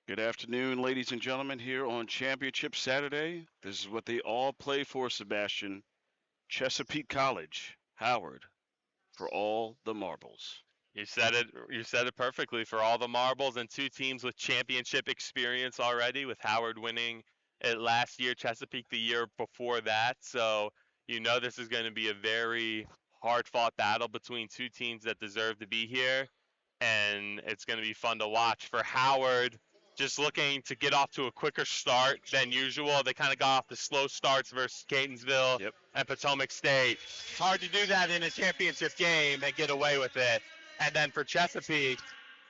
Good afternoon, ladies and gentlemen, here on Championship Saturday. This is what they all play for, Sebastian. Chesapeake College, Howard, for all the marbles. You said it. You said it perfectly. For all the marbles and two teams with championship experience already, with Howard winning it last year, Chesapeake the year before that. So you know this is going to be a very hard-fought battle between two teams that deserve to be here, and it's going to be fun to watch. For Howard, just looking to get off to a quicker start than usual. They kind of got off the slow starts versus Catonsville Yep. and Potomac State. It's hard to do that in a championship game and get away with it. And then for Chesapeake,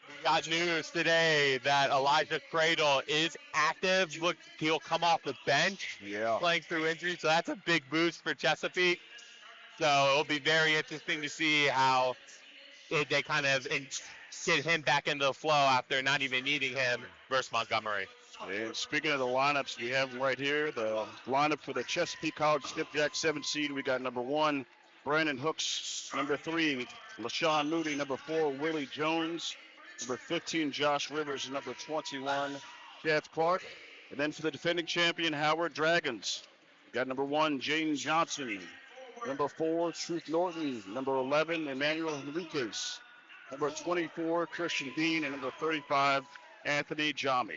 we got news today that Elijah Cradle is active. Look, he'll come off the bench Yeah. playing through injury, so that's a big boost for Chesapeake. So it'll be very interesting to see how they kind of get him back into the flow after not even needing him versus Montgomery. And speaking of the lineups, we have them right here. The lineup for the Chesapeake College Skipjacks 7 seed. We got number 1, Brandon Hooks. Number 3, LaShawn Moody. Number 4, Willie Jones. Number 15, Josh Rivers. And number 21, Jeff Clark. And then for the defending champion, Howard Dragons. We got number 1, Jaden Johnson. Number 4, Truth Norton. Number 11, Emmanuel Henriquez. Number 24, Christian Dean. And number 35, Anthony Jami.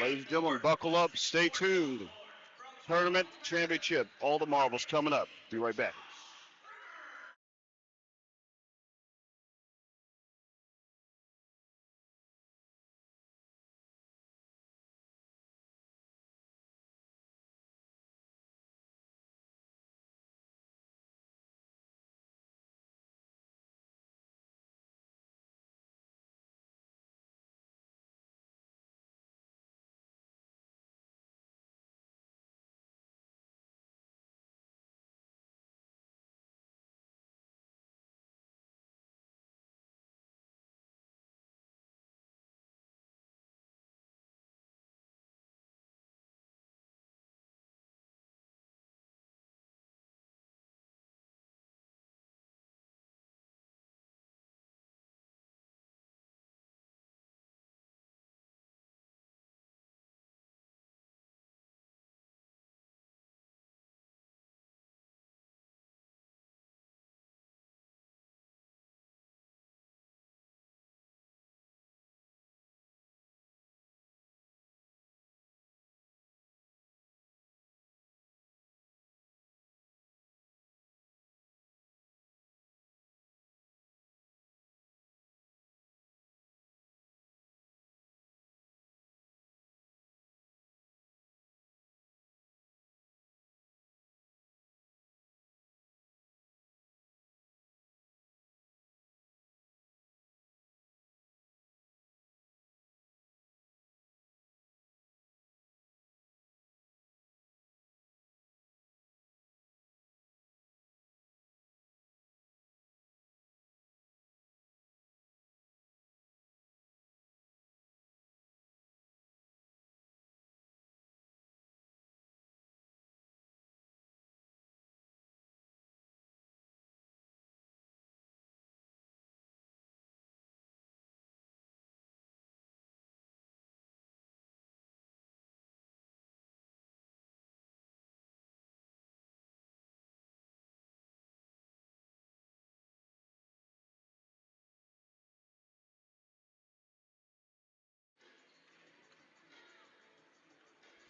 Ladies and gentlemen, buckle up, stay tuned. Tournament championship, all the marbles coming up. Be right back.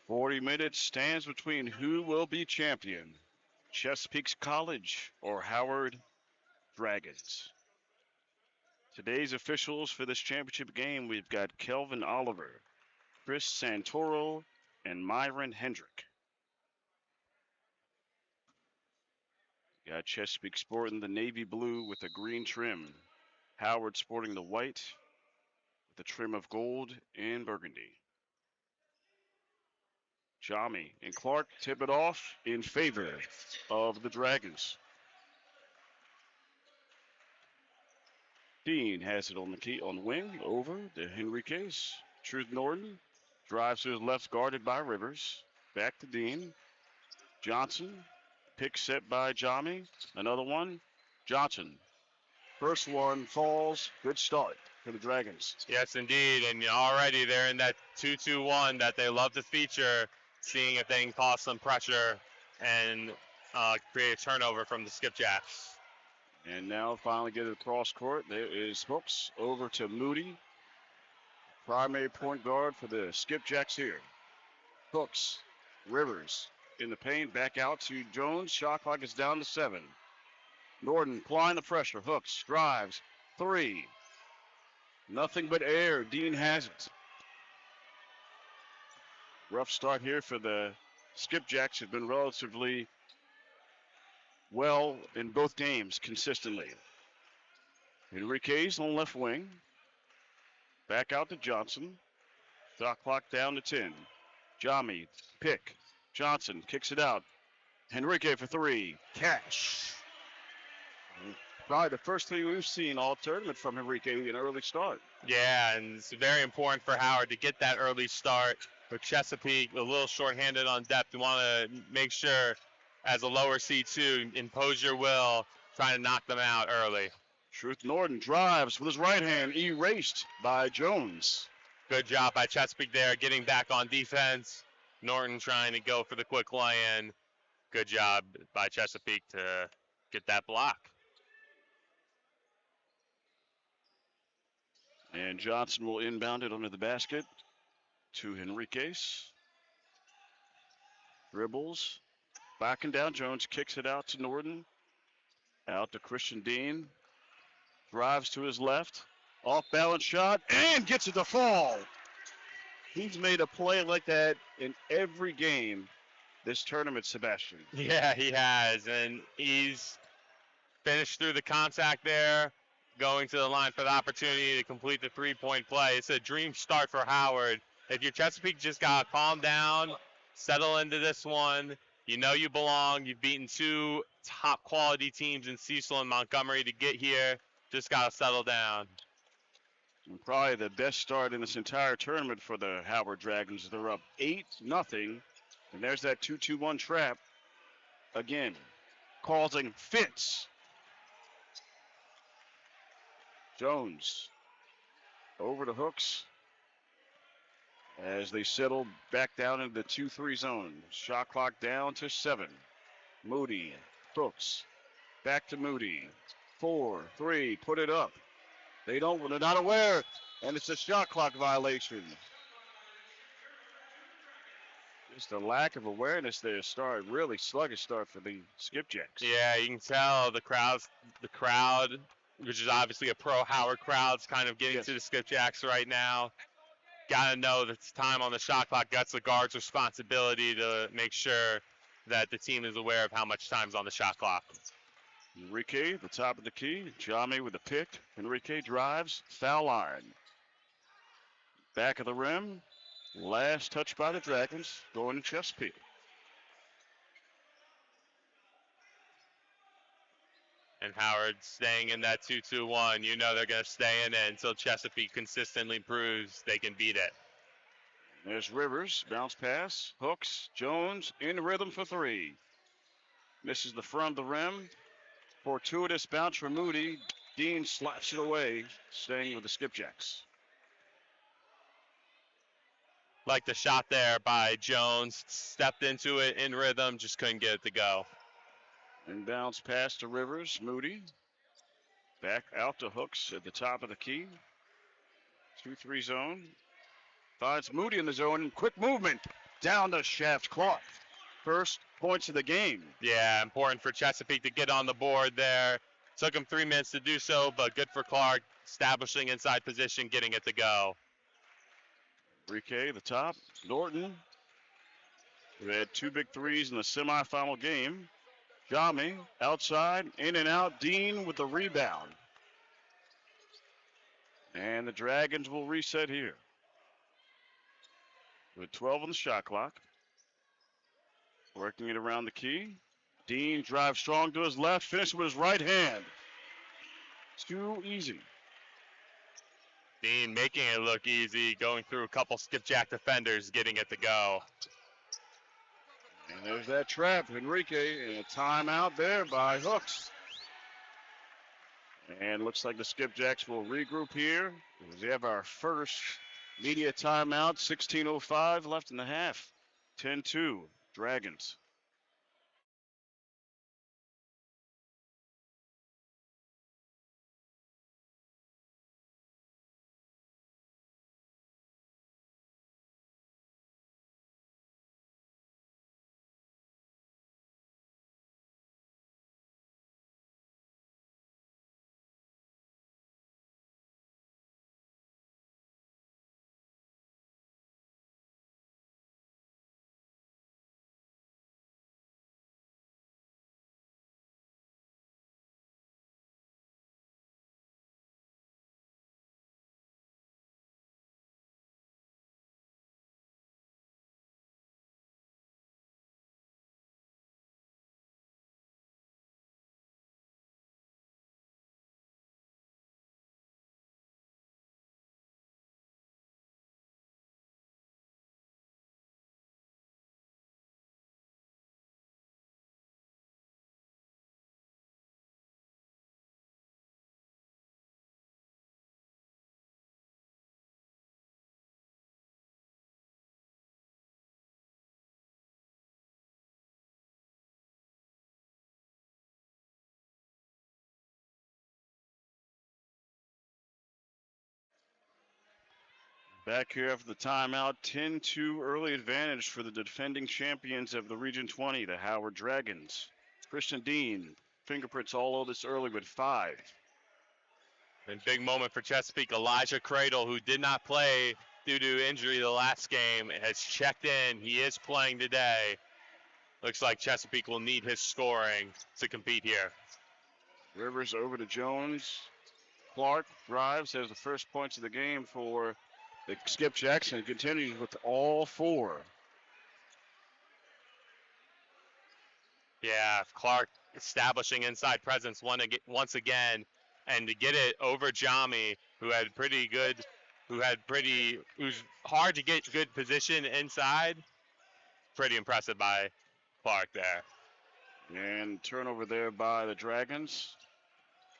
"40 minutes stands between who will be champion, Chesapeake College or Howard Dragons. Today's officials for this championship game, we've got Kelvin Oliver, Chris Santoro, and Myron Hendrick. Got Chesapeake sporting the navy blue with a green trim. Howard sporting the white with a trim of gold and burgundy. Jami and Clark tip it off in favor of the Dragons. Dean has it on the key on the wing over to Henriquez. Truth Norton drives to his left, guarded by Rivers. Back to Dean. Johnson, pick set by Jami. Another one. Johnson. First one falls. Good start. for the Dragons. Yes, indeed. And already they're in that 2-2-1 that they love to feature, seeing if they can cause some pressure and create a turnover from the Skipjacks. And now finally get it across court. There is Hooks over to Moody. Primary point guard for the Skipjacks here. Hooks, Rivers in the paint, back out to Jones. Shot clock is down to 7. Norton applying the pressure. Hooks drives, 3. Nothing but air. Dean has it. Rough start here for the Skipjacks. Have been relatively well in both games consistently. Enriquez on left wing. Back out to Johnson. Shot clock down to 10. Jami, pick. Johnson kicks it out. Enrique for 3. Cash. Probably the first thing we've seen all tournament from Enrique, an early start. Yeah, and it's very important for Howard to get that early start. For Chesapeake, a little shorthanded on depth. You want to make sure, as a lower C2, impose your will, trying to knock them out early. Truth Norton drives with his right hand, erased by Jones. Good job by Chesapeake there, getting back on defense. Norton trying to go for the quick lay-in. Good job by Chesapeake to get that block. And Johnson will inbound it under the basket to Henriquez. Dribbles. Backing down. Jones kicks it out to Norton. Out to Christian Dean. Drives to his left. Off balance shot and gets it to fall. He's made a play like that in every game this tournament, Sebastian. Yeah, he has. And he's finished through the contact there, going to the line for the opportunity to complete the three-point play. It's a dream start for Howard. If you're Chesapeake, just got to calm down, settle into this one. You know you belong. You've beaten 2 top-quality teams in Cecil and Montgomery to get here. Just got to settle down. And probably the best start in this entire tournament for the Howard Dragons. They're up 8-0. And there's that 2-2-1 trap again, causing fits. Jones over to Hooks as they settle back down into the 2-3 zone. Shot clock down to 7. Moody, Hooks, back to Moody. 4-3, put it up. They're not aware, and it's a shot clock violation. Just a lack of awareness there. Really sluggish start for the Skipjacks. Yeah, you can tell the crowd, which is obviously a pro Howard crowd, is kind of getting to the Skipjacks right now. Got to know that it's time on the shot clock. That's the guard's responsibility to make sure that the team is aware of how much time's on the shot clock. Enrique, the top of the key. Jami with the pick. Enrique drives, foul line. Back of the rim. Last touch by the Dragons, going to Chesapeake. And Howard staying in that 2-2-1. You know they're going to stay in it until Chesapeake consistently proves they can beat it. There's Rivers, bounce pass. Hooks, Jones in rhythm for 3. Misses the front of the rim. Fortuitous bounce for Moody. Dean slaps it away, staying with the Skipjacks. Like the shot there by Jones. Stepped into it in rhythm, just couldn't get it to go. Inbounds pass to Rivers. Moody. Back out to Hooks at the top of the key. 2-3 zone. Finds Moody in the zone. And quick movement down the shaft clock. First points of the game. Yeah, important for Chesapeake to get on the board there. Took him 3 minutes to do so, but good for Clark. Establishing inside position, getting it to go. Enrique, the top. Norton, who had 2 big threes in the semifinal game. Jami, outside, in and out. Dean with the rebound. And the Dragons will reset here. With 12 on the shot clock. Working it around the key. Dean drives strong to his left, finishes with his right hand. Too easy. Dean making it look easy, going through a couple skipjack defenders, getting it to go. And there's that trap, Enrique, and a timeout there by Hooks. And looks like the Skipjacks will regroup here. We have our first media timeout. 16:05 left in the half. 10-2, Dragons. Back here after the timeout, 10-2 early advantage for the defending champions of the Region 20, the Howard Dragons. Christian Dean, fingerprints all over this early with 5. And big moment for Chesapeake. Elijah Cradle, who did not play due to injury the last game, has checked in. He is playing today. Looks like Chesapeake will need his scoring to compete here. Rivers over to Jones. Clark drives, has the first points of the game for the Skipjacks and continues with all 4. Yeah, Clark establishing inside presence once again, and to get it over Jami, who's hard to get good position inside. Pretty impressive by Clark there. And turnover there by the Dragons.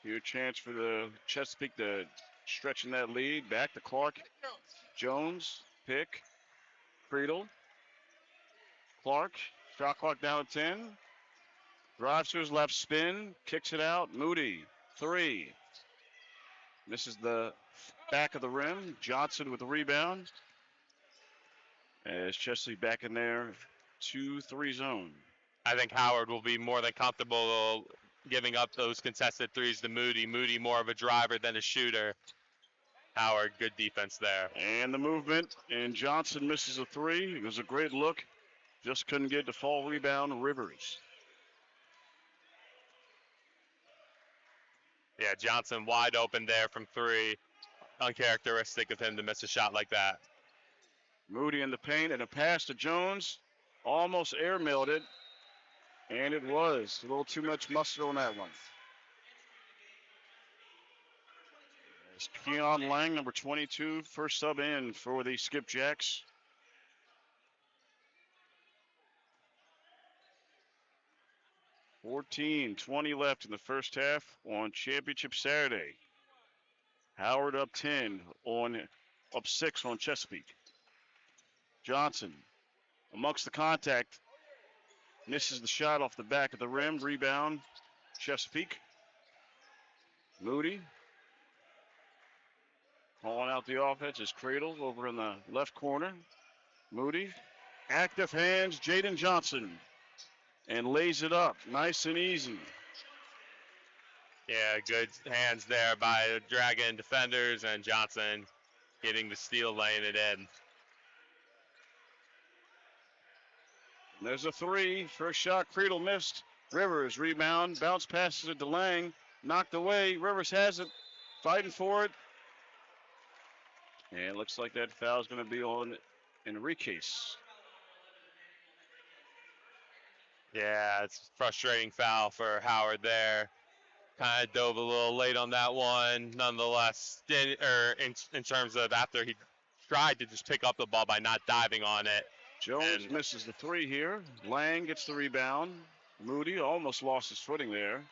Here, chance for the Chesapeake to stretching that lead. Back to Clark. Jones, pick. Friedel. Clark, shot clock down at 10. Drives to his left, spin, kicks it out. Moody, 3. This is the back of the rim. Johnson with the rebound. As Chesapeake back in there, 2-3 zone. I think Howard will be more than comfortable giving up those contested threes to Moody. Moody more of a driver than a shooter. Howard, good defense there. And the movement, and Johnson misses a 3. It was a great look. Just couldn't get the fall rebound. Rivers. Yeah, Johnson wide open there from 3. Uncharacteristic of him to miss a shot like that. Moody in the paint and a pass to Jones. Almost airmailed it. And it was. A little too much mustard on that one. It's Keon Lang, number 22, first sub in for the Skipjacks. $14:20 left in the first half on Championship Saturday. Howard up 6 on Chesapeake. Johnson amongst the contact. Misses the shot off the back of the rim. Rebound, Chesapeake. Moody. Calling out the offense is Cradle over in the left corner. Moody. Active hands, Jaden Johnson. And lays it up, nice and easy. Yeah, good hands there by the Dragon defenders, and Johnson getting the steal, laying it in. There's a 3. First shot, Cradle missed. Rivers rebound, bounce passes it to Lang. Knocked away. Rivers has it, fighting for it. And it looks like that foul is going to be on Enriquez. Yeah, it's a frustrating foul for Howard there. Kind of dove a little late on that one. Nonetheless, in terms of after he tried to just pick up the ball by not diving on it. Jones misses the 3 here. Lang gets the rebound. Moody almost lost his footing there.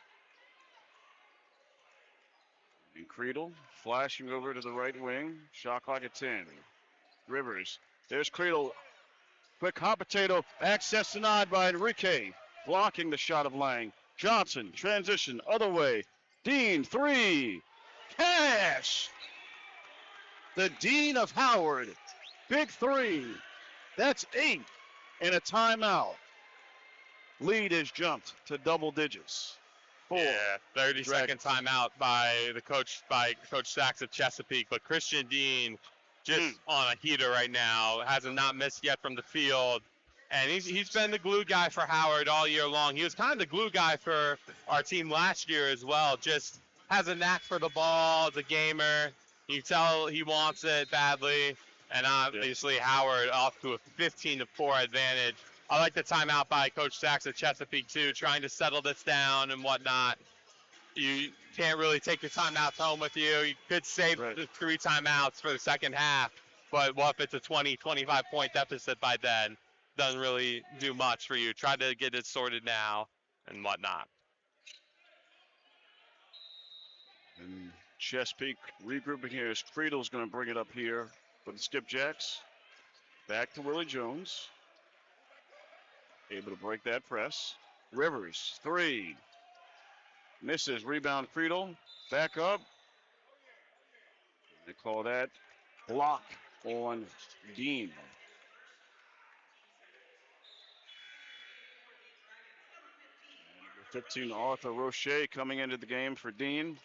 And Creedle flashing over to the right wing. Shot clock at 10. Rivers. There's Creedle. Quick hot potato. Access denied by Enrique. Blocking the shot of Lang. Johnson. Transition. Other way. Dean. 3. Cash. The Dean of Howard. Big 3. That's 8. And a timeout. Lead is jumped to double digits. 4. Yeah, 30-second Dragons. timeout by Coach Sachs of Chesapeake. But Christian Dean just on a heater right now. Hasn't not missed yet from the field. And he's been the glue guy for Howard all year long. He was kind of the glue guy for our team last year as well. Just has a knack for the ball, as a gamer. You tell he wants it badly. And obviously Howard off to a 15-4 advantage. I like the timeout by Coach Sachs at Chesapeake too, trying to settle this down and whatnot. You can't really take your timeouts home with you. You could save the 3 timeouts for the second half, but what if it's a 20, 25-point deficit by then? Doesn't really do much for you. Try to get it sorted now and whatnot. And Chesapeake regrouping here as Creedle's going to bring it up here for the Skipjacks. Back to Willie Jones. Able to break that press. Rivers, 3. Misses. Rebound Creedle. Back up. They call that block on Dean. Number 15, Arthur Roche coming into the game for Dean.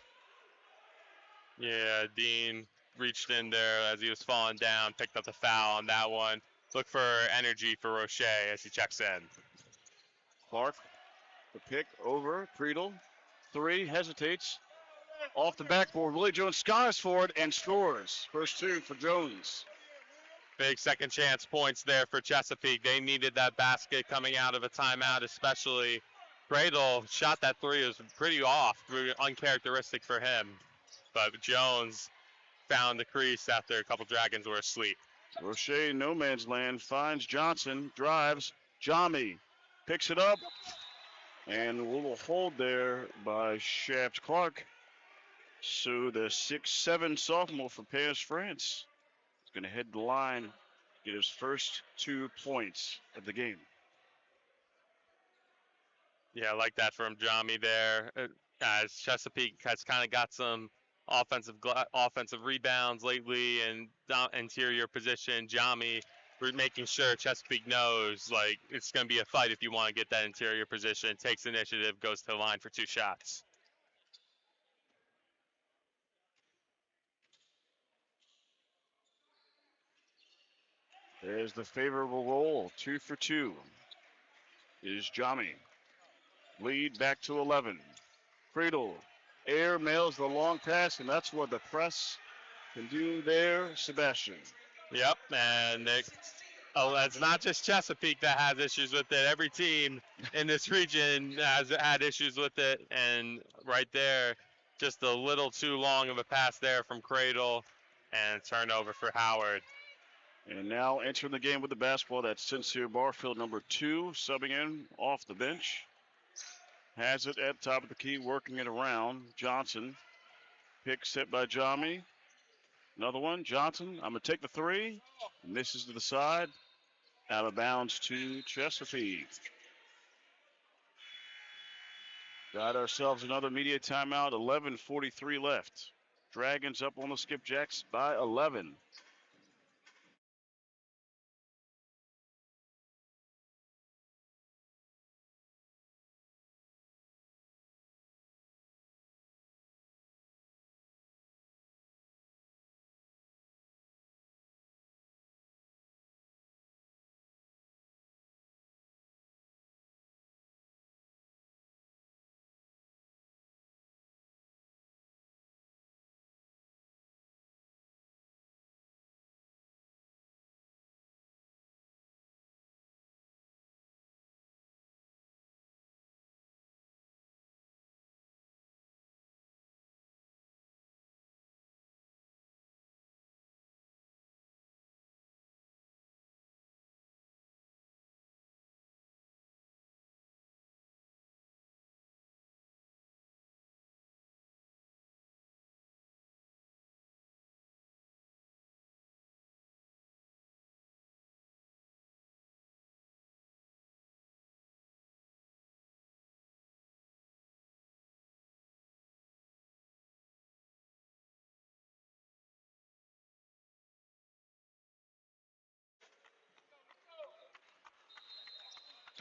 Yeah, Dean reached in there as he was falling down, picked up the foul on that one. Look for energy for Roche as he checks in. Clark, the pick over Creedle. 3, hesitates. Off the backboard, Willie Jones skies for it and scores. First 2 for Jones. Big second chance points there for Chesapeake. They needed that basket coming out of a timeout, especially. Cradle shot that 3. It was pretty off, pretty uncharacteristic for him. But Jones found the crease after a couple Dragons were asleep. Roche, no man's land, finds Johnson, drives. Jami picks it up. And a little hold there by Shaft Clark. So the 6'7" sophomore for Paris, France is going to head the line, get his first 2 points of the game. Yeah, I like that from Jami there. As Chesapeake has kind of got some offensive rebounds lately and interior position. Jami making sure Chesapeake knows like it's going to be a fight if you want to get that interior position. Takes initiative, goes to the line for 2 shots. There's the favorable roll, 2 for 2. Is Jami. Lead back to 11. Creedle. Air mails the long pass, and that's what the press can do there, Sebastian. Yep, and it's not just Chesapeake that has issues with it. Every team in this region has had issues with it, and right there, just a little too long of a pass there from Cradle, and turnover for Howard. And now entering the game with the basketball, that's Sincere Barfield, number 2, subbing in off the bench. Has it at top of the key, working it around. Johnson, pick set by Jami. Another one, Johnson, I'm going to take the 3. Misses to the side. Out of bounds to Chesapeake. Got ourselves another media timeout, 11:43 left. Dragons up on the Skipjacks by 11.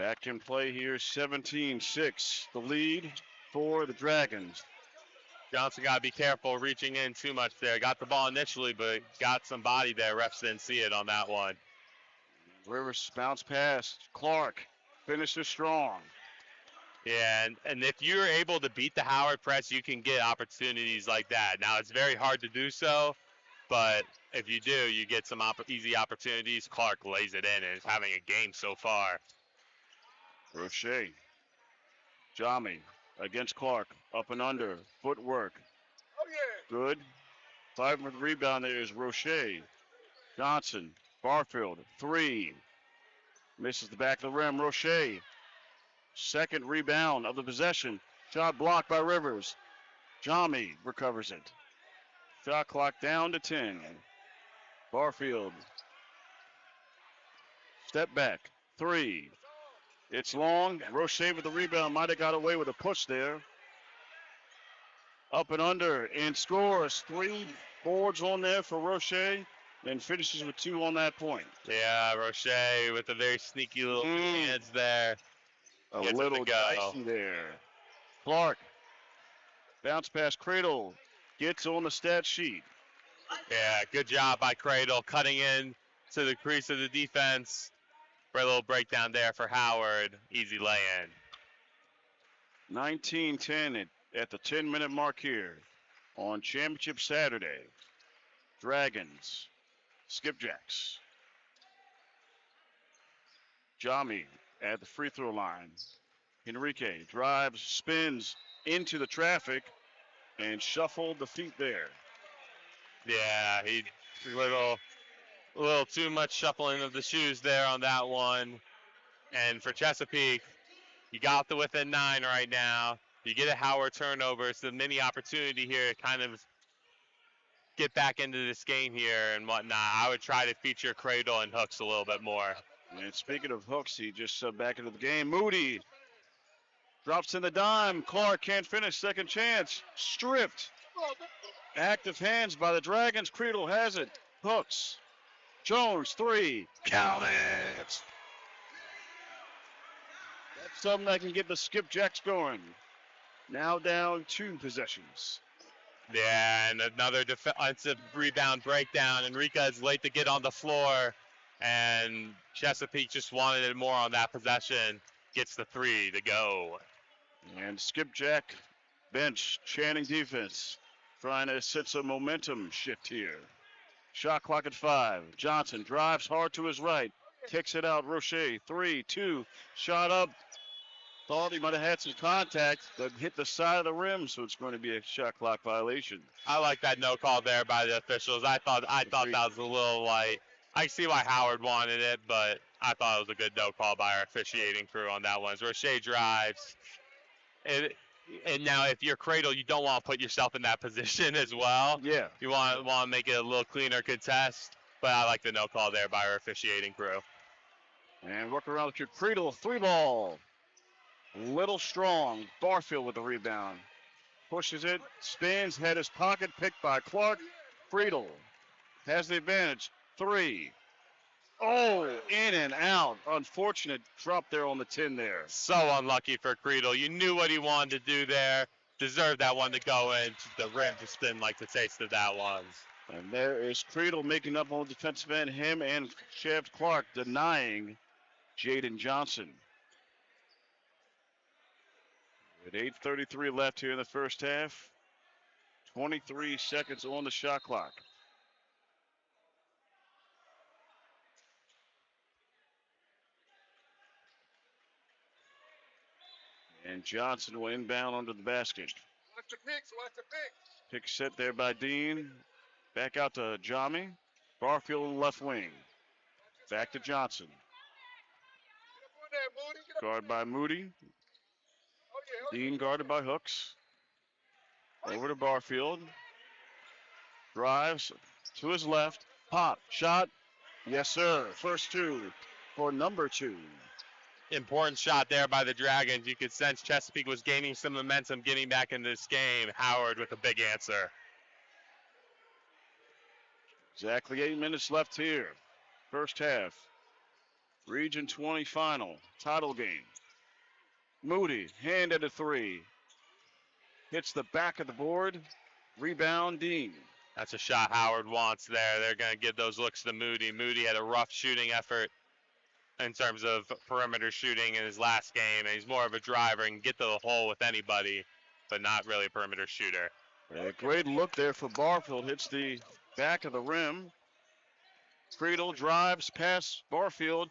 Back in play here, 17-6. The lead for the Dragons. Johnson got to be careful reaching in too much there. Got the ball initially, but got some body there. Refs didn't see it on that one. Rivers bounce pass. Clark finishes strong. Yeah, and if you're able to beat the Howard press, you can get opportunities like that. Now, it's very hard to do so, but if you do, you get some easy opportunities. Clark lays it in and is having a game so far. Roche. Jami against Clark. Up and under. Footwork. Good. 5-minute rebound there is Roche. Johnson. Barfield. 3. Misses the back of the rim. Roche. Second rebound of the possession. Shot blocked by Rivers. Jami recovers it. Shot clock down to 10. Barfield. Step back. 3. It's long. Roche with the rebound. Might have got away with a push there. Up and under and scores. 3 boards on there for Roche and finishes with 2 on that point. Yeah, Roche with a very sneaky little hands there. A little dicey there. Clark. Bounce pass Cradle. Gets on the stat sheet. Yeah, good job by Cradle cutting in to the crease of the defense. For a little breakdown there for Howard. Easy lay-in. 19-10 at the 10-minute mark here on Championship Saturday. Dragons. Skipjacks. Jami at the free throw line. Enrique drives, spins into the traffic, and shuffled the feet there. Yeah, he a little too much shuffling of the shoes there on that one. And for Chesapeake, you got the within 9 right now. You get a Howard turnover. It's a mini opportunity here to kind of get back into this game here and whatnot. I would try to feature Cradle and Hooks a little bit more. And speaking of Hooks, he just subbed back into the game. Moody drops in the dime. Clark can't finish. Second chance. Stripped. Active hands by the Dragons. Cradle has it. Hooks. Jones, 3. Count it. That's something that can get the Skipjacks going. Now down 2 possessions. Yeah, and another defensive rebound breakdown. Enrique is late to get on the floor, and Chesapeake just wanted it more on that possession. Gets the 3 to go. And Skipjack bench chanting defense, trying to set some momentum shift here. Shot clock at 5. Johnson drives hard to his right. Kicks it out. Roche. 3, 2. Shot up. Thought he might have had some contact, but hit the side of the rim, so it's going to be a shot clock violation. I like that no call there by the officials. I thought that was a little light. I see why Howard wanted it, but I thought it was a good no call by our officiating crew on that one. Roche drives. And now if you're Cradle, you don't want to put yourself in that position as well. Yeah. You want to make it a little cleaner contest, but I like the no call there by our officiating crew. And work around with your Cradle 3 ball. Little strong. Barfield with the rebound. Pushes it, spins, had his pocket picked by Clark. Friedel has the advantage. 3. Oh, in and out. Unfortunate drop there on the 10 there. So unlucky for Credle. You knew what he wanted to do there. Deserved that one to go in. The rim just didn't like the taste of that one. And there is Credle making up on the defensive end. Him and Shaft Clark denying Jaden Johnson. With 8:33 left here in the first half. 23 seconds on the shot clock. And Johnson will inbound under the basket. Watch the picks, watch the picks. Pick set there by Dean. Back out to Jami. Barfield on the left wing. Back to Johnson. Get up on there, Moody. Get up Guard on by there. Moody. Oh, yeah. Dean guarded by Hooks. Over to Barfield. Drives to his left. Pop. Shot. Yes, sir. First 2 for number 2. Important shot there by the Dragons. You could sense Chesapeake was gaining some momentum getting back into this game. Howard with a big answer. Exactly 8 minutes left here. First half. Region 20 final, title game. Moody, hand at a three. Hits the back of the board. Rebound, Dean. That's a shot Howard wants there. They're going to give those looks to Moody. Moody had a rough shooting effort in terms of perimeter shooting in his last game, and he's more of a driver and can get to the hole with anybody, but not really a perimeter shooter. A great look there for Barfield. Hits the back of the rim. Friedel drives past Barfield.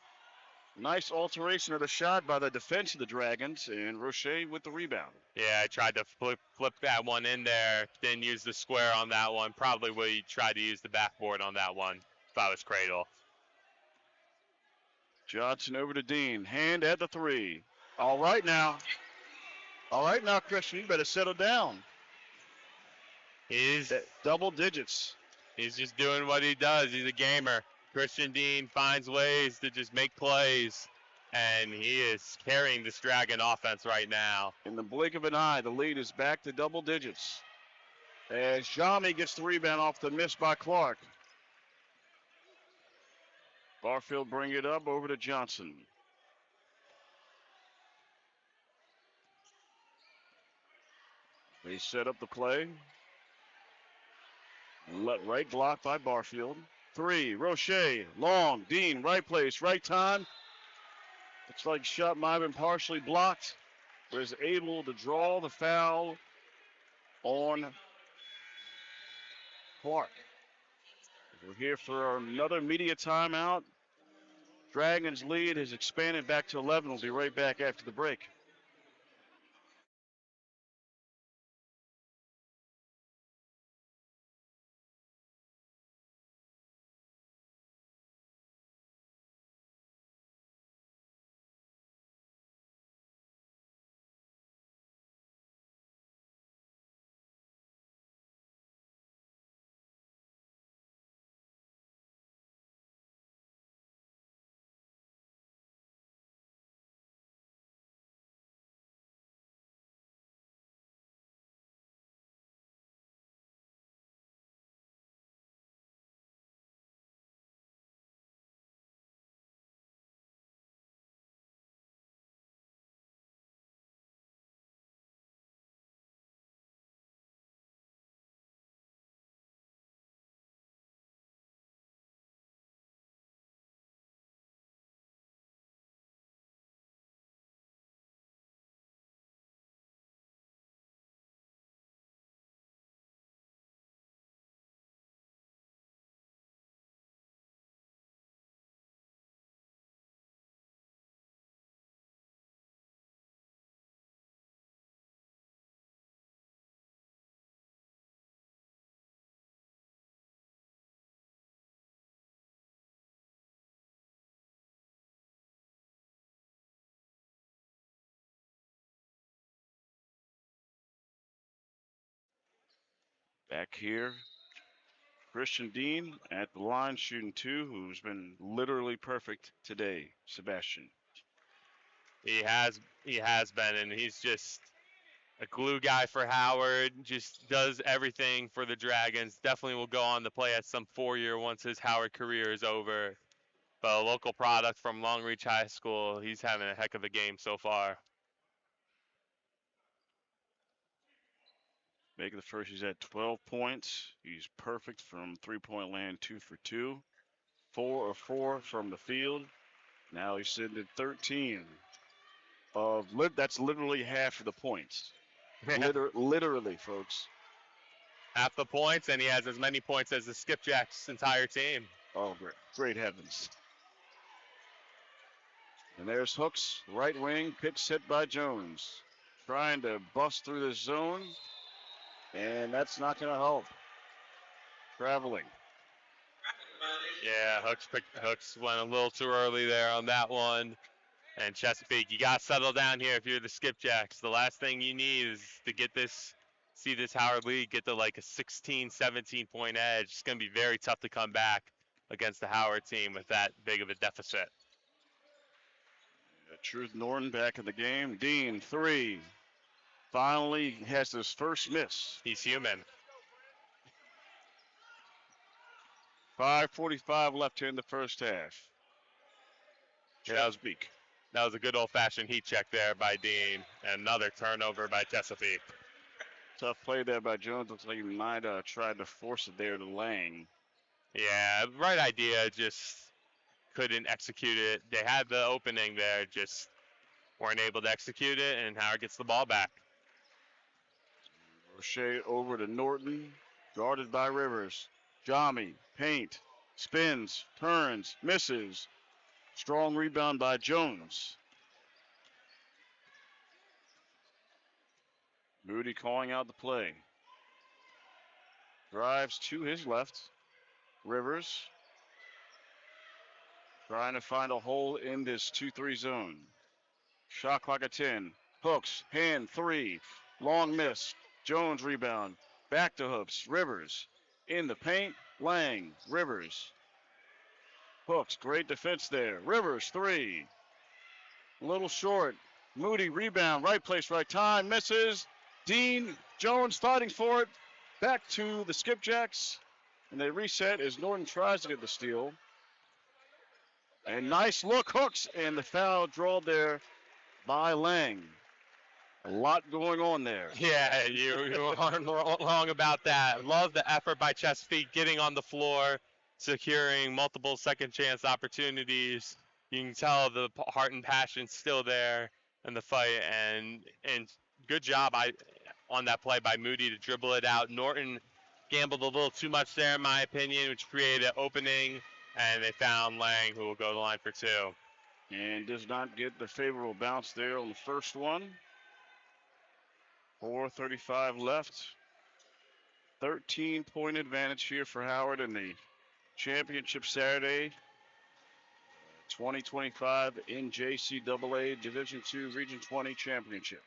Nice alteration of the shot by the defense of the Dragons, and Roche with the rebound. Yeah, I tried to flip that one in there. Didn't use the square on that one. Probably would try to use the backboard on that one if I was Cradle. Johnson over to Dean. Hand at the three. All right now. All right now, Christian, you better settle down. He's double digits. He's just doing what he does. He's a gamer. Christian Dean finds ways to just make plays, and he is carrying this Dragon offense right now. In the blink of an eye, the lead is back to double digits. As Jami gets the rebound off the miss by Clark. Barfield bring it up over to Johnson. They set up the play. Right block by Barfield. Three, Roche, long, Dean, right place, right time. Looks like shot might have been partially blocked, but is able to draw the foul on Clark. We're here for another media timeout. Dragons lead has expanded back to 11. We'll be right back after the break. Back here, Christian Dean at the line shooting two, who's been literally perfect today, Sebastian. He has been, and he's just a glue guy for Howard. Just does everything for the Dragons. Definitely will go on to play at some 4-year once his Howard career is over. But a local product from Long Reach High School, he's having a heck of a game so far. Making the first, he's at 12 points. He's perfect from three-point land, 2 for 2. 4 of 4 from the field. Now he's sitting at 13. That's literally half of the points. Literally, folks. Half the points, and he has as many points as the Skipjacks' entire team. Oh, great heavens. And there's Hooks, right wing, pitch hit by Jones. Trying to bust through the zone, and that's not going to help. Traveling. Yeah, Hooks went a little too early there on that one. And Chesapeake, you got to settle down here if you're the Skipjacks. The last thing you need is to see this Howard lead get to like a 16, 17-point edge. It's going to be very tough to come back against the Howard team with that big of a deficit. Truth Norton back in the game. Dean, 3. Finally has his first miss. He's human. 5:45 left here in the first half. Yeah, Chesapeake. that was a good old-fashioned heat check there by Dean. And another turnover by Chesapeake. Tough play there by Jones. Looks like he might have tried to force it there to Lang. Yeah, right idea, just couldn't execute it. They had the opening there, just weren't able to execute it, and Howard gets the ball back. Roche over to Norton, guarded by Rivers. Jami, paint, spins, turns, misses. Strong rebound by Jones. Moody calling out the play. Drives to his left. Rivers trying to find a hole in this 2-3 zone. Shot clock at 10. Hooks, hand, three. Long miss. Jones rebound. Back to Hooks. Rivers in the paint. Lang. Rivers. Hooks, great defense there. Rivers, three. A little short. Moody rebound. Right place, right time. Misses. Dean Jones fighting for it. Back to the Skipjacks. And they reset as Norton tries to get the steal. And nice look, Hooks, and the foul drawn there by Lang. A lot going on there. Yeah, you aren't wrong about that. Love the effort by Chesapeake getting on the floor, securing multiple second chance opportunities. You can tell the heart and passion still there in the fight, and good job on that play by Moody to dribble it out. Norton gambled a little too much there, in my opinion, which created an opening, and they found Lang, who will go to the line for two. And does not get the favorable bounce there on the first one. 4:35 left. 13-point advantage here for Howard in the championship Saturday 2025 NJCAA Division II Region 20 Championship.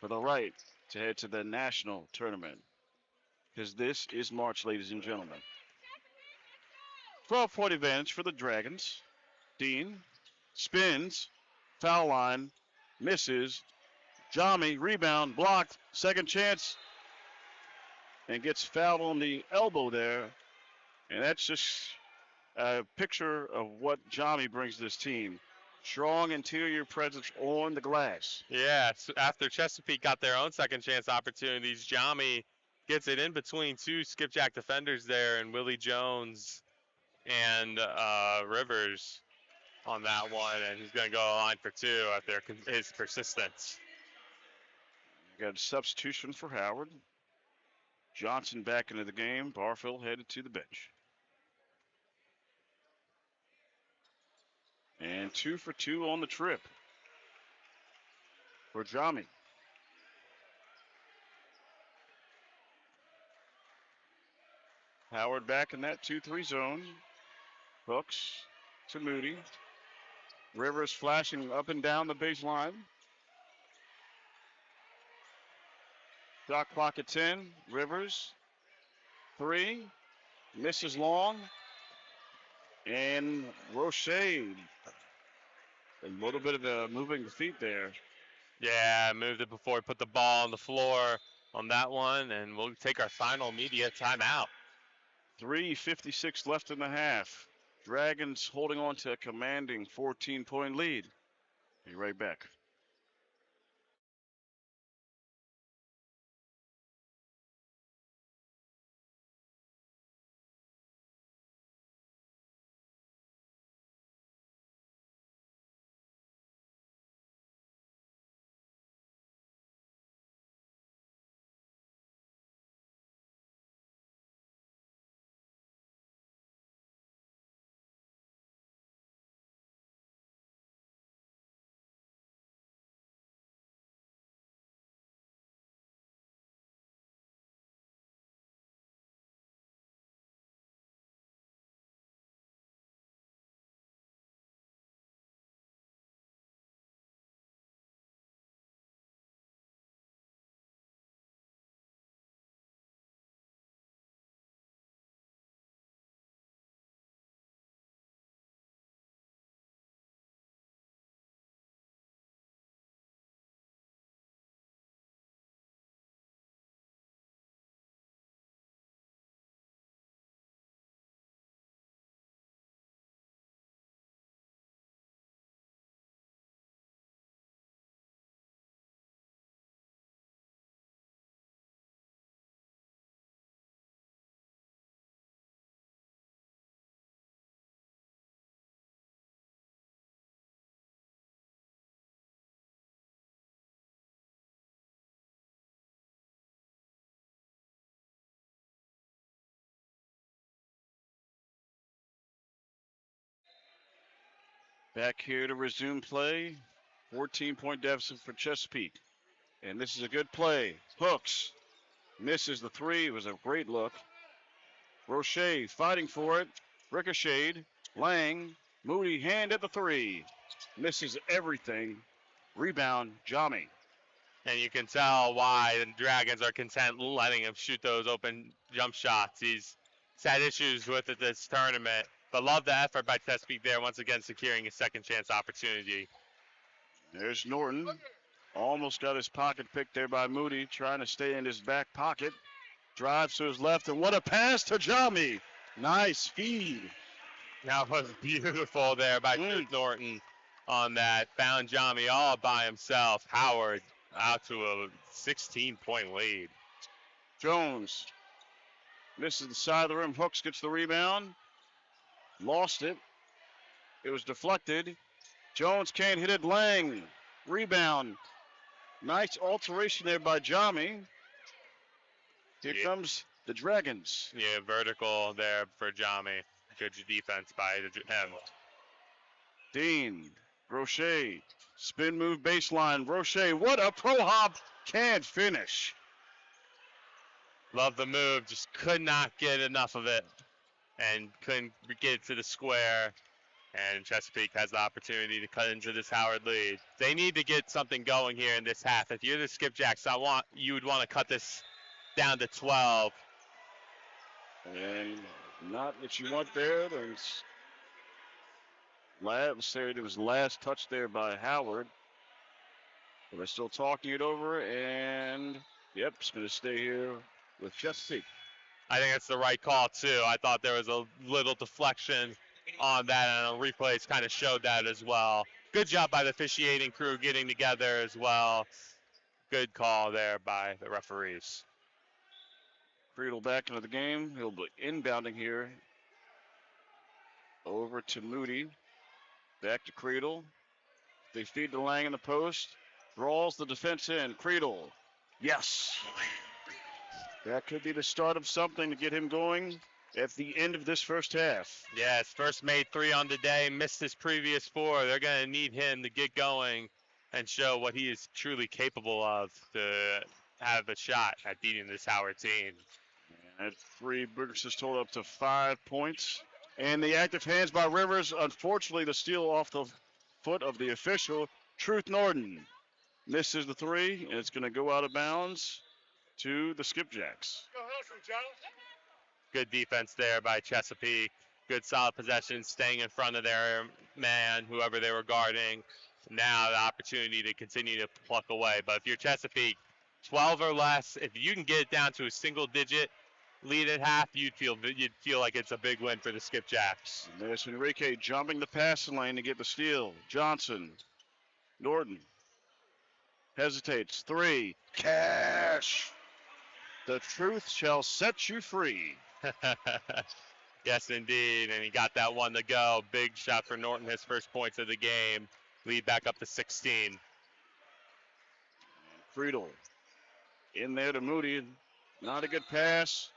For the right to head to the national tournament. Because this is March, ladies and gentlemen. 12-point advantage for the Dragons. Dean spins, foul line, misses. Jami, rebound, blocked, second chance, and gets fouled on the elbow there. And that's just a picture of what Jami brings to this team. Strong interior presence on the glass. Yeah, so after Chesapeake got their own second chance opportunities, Jami gets it in between two skipjack defenders there, and Willie Jones and Rivers on that one, and he's going to go to the line for two after his persistence. Got a substitution for Howard. Johnson back into the game. Barfield headed to the bench. And 2 for 2 on the trip for Jami. Howard back in that 2-3 zone. Hooks to Moody. Rivers flashing up and down the baseline. Shot clock at 10. Rivers. 3. Misses long. And Roche. A little bit of moving the feet there. Yeah, moved it before he put the ball on the floor on that one, and we'll take our final media timeout. 3:56 left in the half. Dragons holding on to a commanding 14-point lead. Be right back. Back here to resume play. 14-point deficit for Chesapeake. And this is a good play. Hooks. Misses the three. It was a great look. Roche fighting for it. Ricocheted. Lang. Moody hand at the three. Misses everything. Rebound, Jami. And you can tell why the Dragons are content letting him shoot those open jump shots. He's had issues with it this tournament, but love the effort by Chesapeake there, once again securing a second chance opportunity. There's Norton. Almost got his pocket picked there by Moody, trying to stay in his back pocket. Drives to his left, and what a pass to Jami. Nice feed. That was beautiful there by Norton on that. Found Jami all by himself. Howard out to a 16-point lead. Jones misses the side of the rim. Hooks gets the rebound. Lost it. It was deflected. Jones can't hit it. Lang. Rebound. Nice alteration there by Jami. Here comes the Dragons. Yeah, vertical there for Jami. Good defense by him. Dean. Roche. Spin move baseline. Roche. What a pro hop. Can't finish. Love the move. Just could not get enough of it. And couldn't get it to the square. And Chesapeake has the opportunity to cut into this Howard lead. They need to get something going here in this half. If you're the Skipjacks, you would want to cut this down to 12. And not that you want there. There's let's say it was last touch there by Howard. But they're still talking it over, and yep, it's going to stay here with Chesapeake. I think that's the right call too. I thought there was a little deflection on that, and the replays kind of showed that as well. Good job by the officiating crew getting together as well. Good call there by the referees. Friedel back into the game. He'll be inbounding here. Over to Moody. Back to Creedle. They feed to Lang in the post. Draws the defense in. Creedle. Yes. That could be the start of something to get him going at the end of this first half. Yes, first made three on the day. Missed his previous four. They're going to need him to get going and show what he is truly capable of to have a shot at beating this Howard team. And at three, Burgess has totaled up to 5 points. And the active hands by Rivers, unfortunately, the steal off the foot of the official, Truth Norton. Misses the three, and it's going to go out of bounds to the Skipjacks. Go hustle, John. Good defense there by Chesapeake. Good solid possession, staying in front of their man, whoever they were guarding. Now the opportunity to continue to pluck away. But if you're Chesapeake, 12 or less, if you can get it down to a single digit lead at half, you'd feel like it's a big win for the Skipjacks. And there's Enrique jumping the passing lane to get the steal. Johnson. Norton. Hesitates. Three. Cash. The truth shall set you free. Yes, indeed. And he got that one to go. Big shot for Norton, his first points of the game. Lead back up to 16. Friedel in there to Moody. Not a good pass,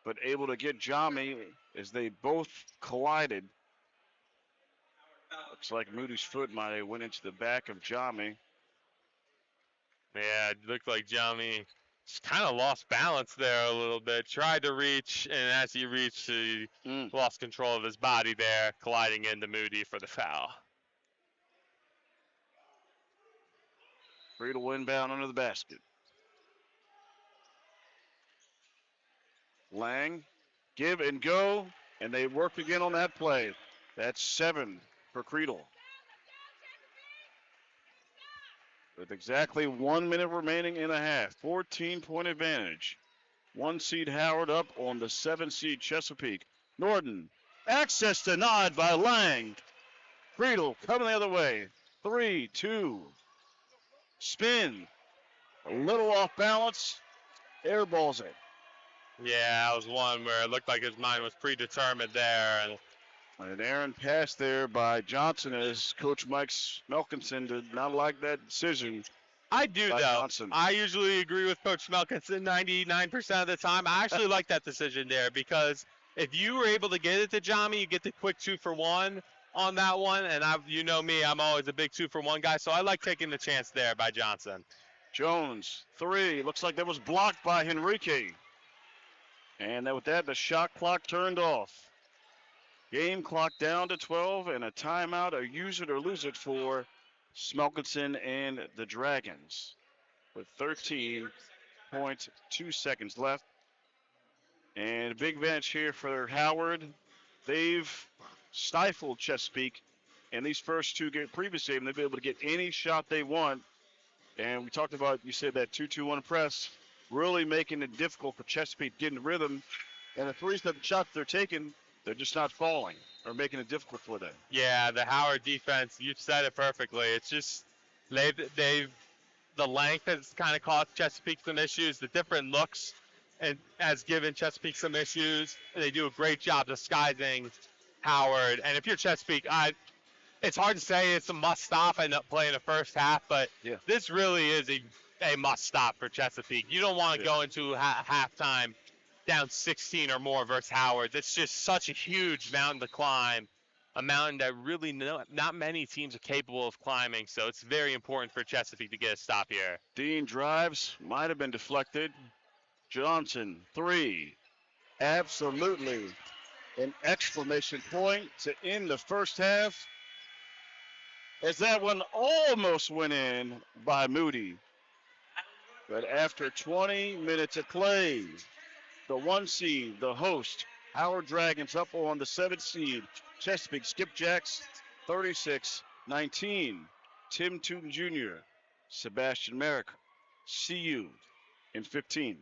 but able to get Jami as they both collided. Looks like Moody's foot might have went into the back of Jami. Yeah, it looked like Jami just kind of lost balance there a little bit. Tried to reach, and as he reached, he lost control of his body there, colliding into Moody for the foul. Friedel inbound under the basket. Lang, give and go, and they work again on that play. That's 7 for Creedle. With exactly 1 minute remaining in a half, 14-point advantage. 1 seed Howard up on the 7 seed Chesapeake. Norton, access denied by Lang. Creedle coming the other way. 3, 2, spin. A little off balance, airballs it. Yeah, that was one where it looked like his mind was predetermined there. And an errant pass there by Johnson as Coach Mike Smelkinson did not like that decision. I do, though. Johnson. I usually agree with Coach Smelkinson 99% of the time. I actually like that decision there because if you were able to get it to Jami, you get the quick 2 for 1. on that one, and you know me, I'm always a big 2-for-1 guy, so I like taking the chance there by Johnson. Jones, 3. Looks like that was blocked by Henrique. And with that, the shot clock turned off. Game clock down to 12, and a timeout, a use it or lose it for Smelkinson and the Dragons with 13.2 seconds left. And a big advantage here for Howard. They've stifled Chesapeake in these first two previous games. They've been able to get any shot they want. And we talked about, you said that 2-2-1 press, really making it difficult for Chesapeake getting rhythm. And the 3-step shots they're taking, they're just not falling or making it difficult for them. Yeah, the Howard defense, you said it perfectly. It's just the length has kind of caused Chesapeake some issues. The different looks has given Chesapeake some issues. They do a great job disguising Howard. And if you're Chesapeake, it's hard to say it's a must-stop and play in the first half, but this really is a must-stop for Chesapeake. You don't want to go into halftime down 16 or more versus Howard. It's just such a huge mountain to climb, a mountain that really not many teams are capable of climbing, so it's very important for Chesapeake to get a stop here. Dean drives, might have been deflected. Johnson, 3. Absolutely an exclamation point to end the first half, as that one almost went in by Moody. But after 20 minutes of play, the 1 seed, the host, Howard Dragons, up on the 7th seed, Chesapeake Skipjacks, 36-19. Tim Tootin Jr., Sebastian Merrick, see you in 15.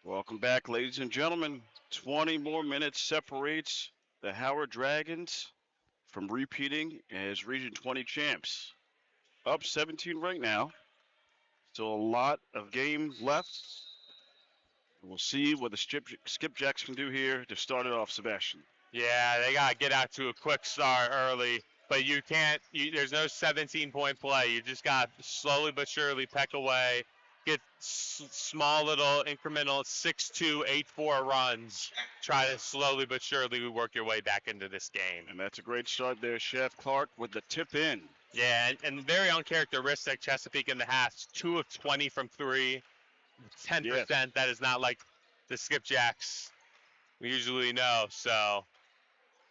Welcome back, ladies and gentlemen. 20 more minutes separates the Howard Dragons from repeating as Region 20 champs. Up 17 right now. Still a lot of game left. We'll see what the Skipjacks can do here to start it off, Sebastian. Yeah, they got to get out to a quick start early, but you can't, there's no 17-point play. You just got to slowly but surely peck away, get small little incremental 6-2, 8-4 runs. Try to slowly but surely work your way back into this game. And that's a great start there, Chef Clark, with the tip in. Yeah, and very uncharacteristic Chesapeake in the half. 2 of 20 from 3, 10%. Yes. That is not like the Skipjacks we usually know. So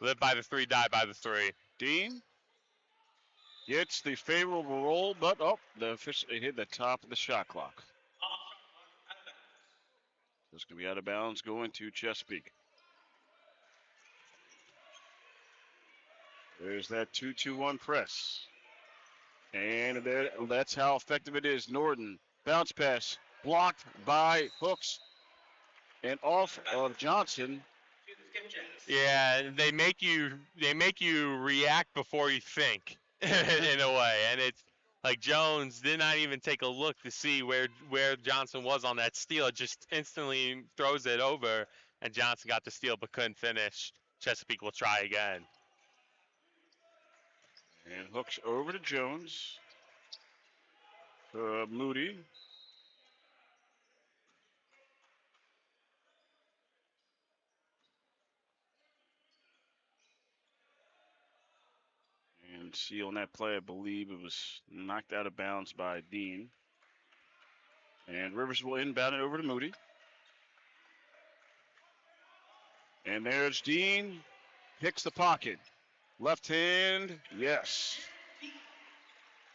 live by the 3, die by the 3. Dean gets the favorable roll, but the official hit the top of the shot clock. This going to be out of bounds going to Chesapeake. There's that 2-2-1 press. And that's how effective it is. Norton, bounce pass, blocked by Hooks. And off of Johnson. Yeah, they make you react before you think in a way. And it's like Jones did not even take a look to see where Johnson was on that steal. Just instantly throws it over, and Johnson got the steal but couldn't finish. Chesapeake will try again. And Hooks over to Jones. Moody. And see on that play, I believe it was knocked out of bounds by Dean. And Rivers will inbound it over to Moody. And there's Dean. Picks the pocket. Left hand, yes.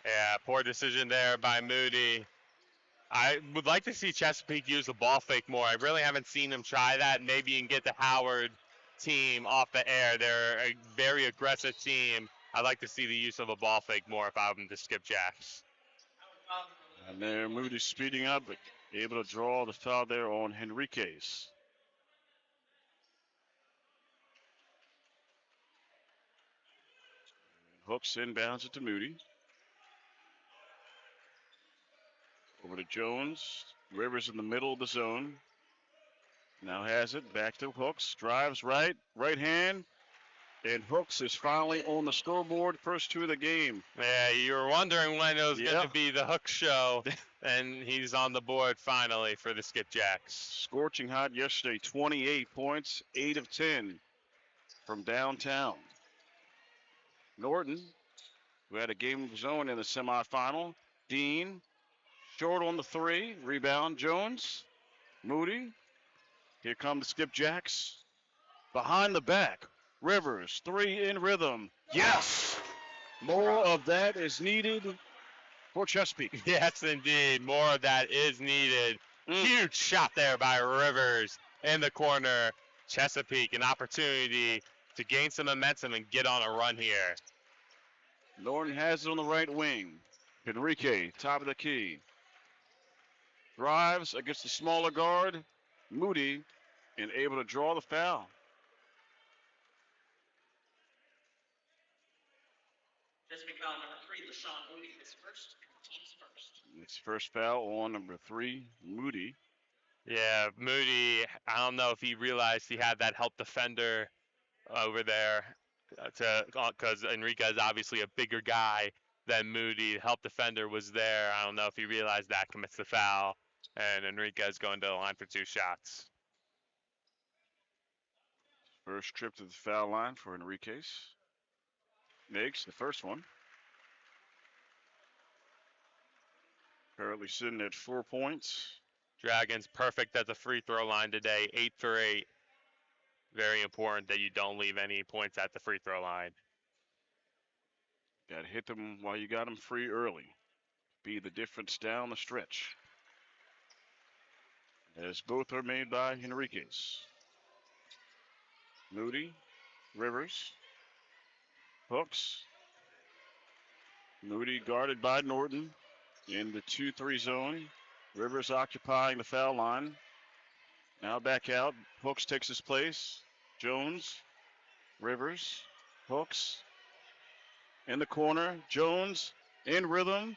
Yeah, poor decision there by Moody. I would like to see Chesapeake use the ball fake more. I really haven't seen them try that. Maybe you can get the Howard team off the air. They're a very aggressive team. I'd like to see the use of a ball fake more if I'm the Skipjacks. And there, Moody speeding up, but able to draw the foul there on Henriquez. Hooks inbounds it to Moody. Over to Jones. Rivers in the middle of the zone. Now has it. Back to Hooks. Drives right. Right hand. And Hooks is finally on the scoreboard. First 2 of the game. Yeah, you were wondering when it was going to be the Hooks show. And he's on the board finally for the Skipjacks. Scorching hot yesterday. 28 points. 8 of 10 from downtown. Norton, who had a game of his own in the semifinal. Dean, short on the 3. Rebound, Jones. Moody. Here come the Skipjacks. Behind the back. Rivers, 3 in rhythm. Yes! More of that is needed for Chesapeake. Yes, indeed. More of that is needed. Huge shot there by Rivers in the corner. Chesapeake, an opportunity to gain some momentum and get on a run here. Norton has it on the right wing. Henrique, top of the key. Drives against the smaller guard. Moody, and able to draw the foul. Chesapeake foul number 3, LaShawn Moody, his first, team's first. It's first foul on number 3, Moody. Yeah, Moody, I don't know if he realized he had that help defender over there because Enrique is obviously a bigger guy than Moody. The help defender was there. I don't know if he realized that, commits the foul, and Enrique is going to the line for 2 shots. First trip to the foul line for Enriquez. Makes the first one. Currently sitting at 4 points. Dragons perfect at the free throw line today, 8 for 8. Very important that you don't leave any points at the free throw line. Got to hit them while you got them free early. Be the difference down the stretch. As both are made by Henriquez. Moody, Rivers, Hooks. Moody guarded by Norton in the 2-3 zone. Rivers occupying the foul line. Now back out. Hooks takes his place. Jones, Rivers, Hooks in the corner. Jones in rhythm,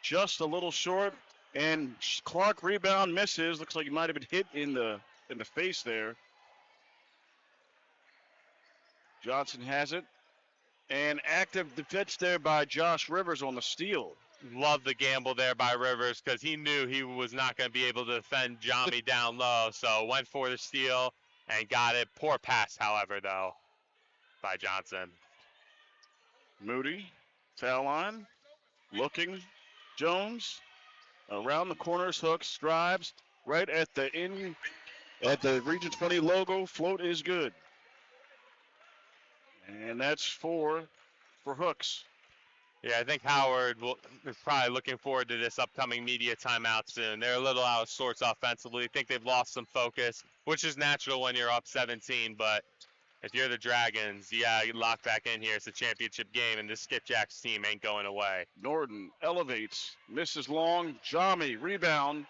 just a little short. And Clark rebound misses. Looks like he might have been hit in the face there. Johnson has it. And active defense there by Josh Rivers on the steal. Love the gamble there by Rivers because he knew he was not going to be able to defend Jami down low. So went for the steal and got it. Poor pass, however, though, by Johnson. Moody, foul line, looking. Jones around the corners, Hooks, drives right at the Region 20 logo. Float is good. And that's four for Hooks. Yeah, I think Howard is probably looking forward to this upcoming media timeout soon. They're a little out of sorts offensively. I think they've lost some focus, which is natural when you're up 17. But if you're the Dragons, yeah, you lock back in here. It's a championship game, and this Skipjacks team ain't going away. Norton elevates, misses long. Jami, rebound.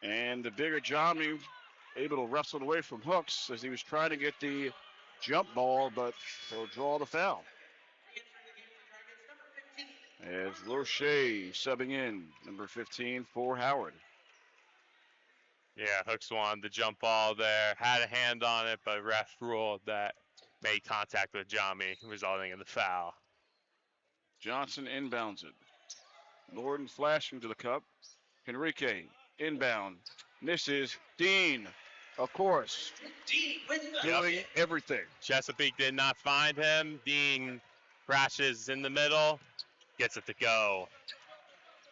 And the bigger Jami able to wrestle it away from Hooks as he was trying to get the jump ball, but he'll draw the foul. As Roche subbing in, number 15 for Howard. Yeah, Hooks wanted the jump ball there, had a hand on it, but ref ruled that made contact with Jami, resulting in the foul. Johnson inbounds it. Norton flashing to the cup. Henrique inbound. Misses. Dean, of course, doing everything. Chesapeake did not find him. Dean crashes in the middle, gets it to go.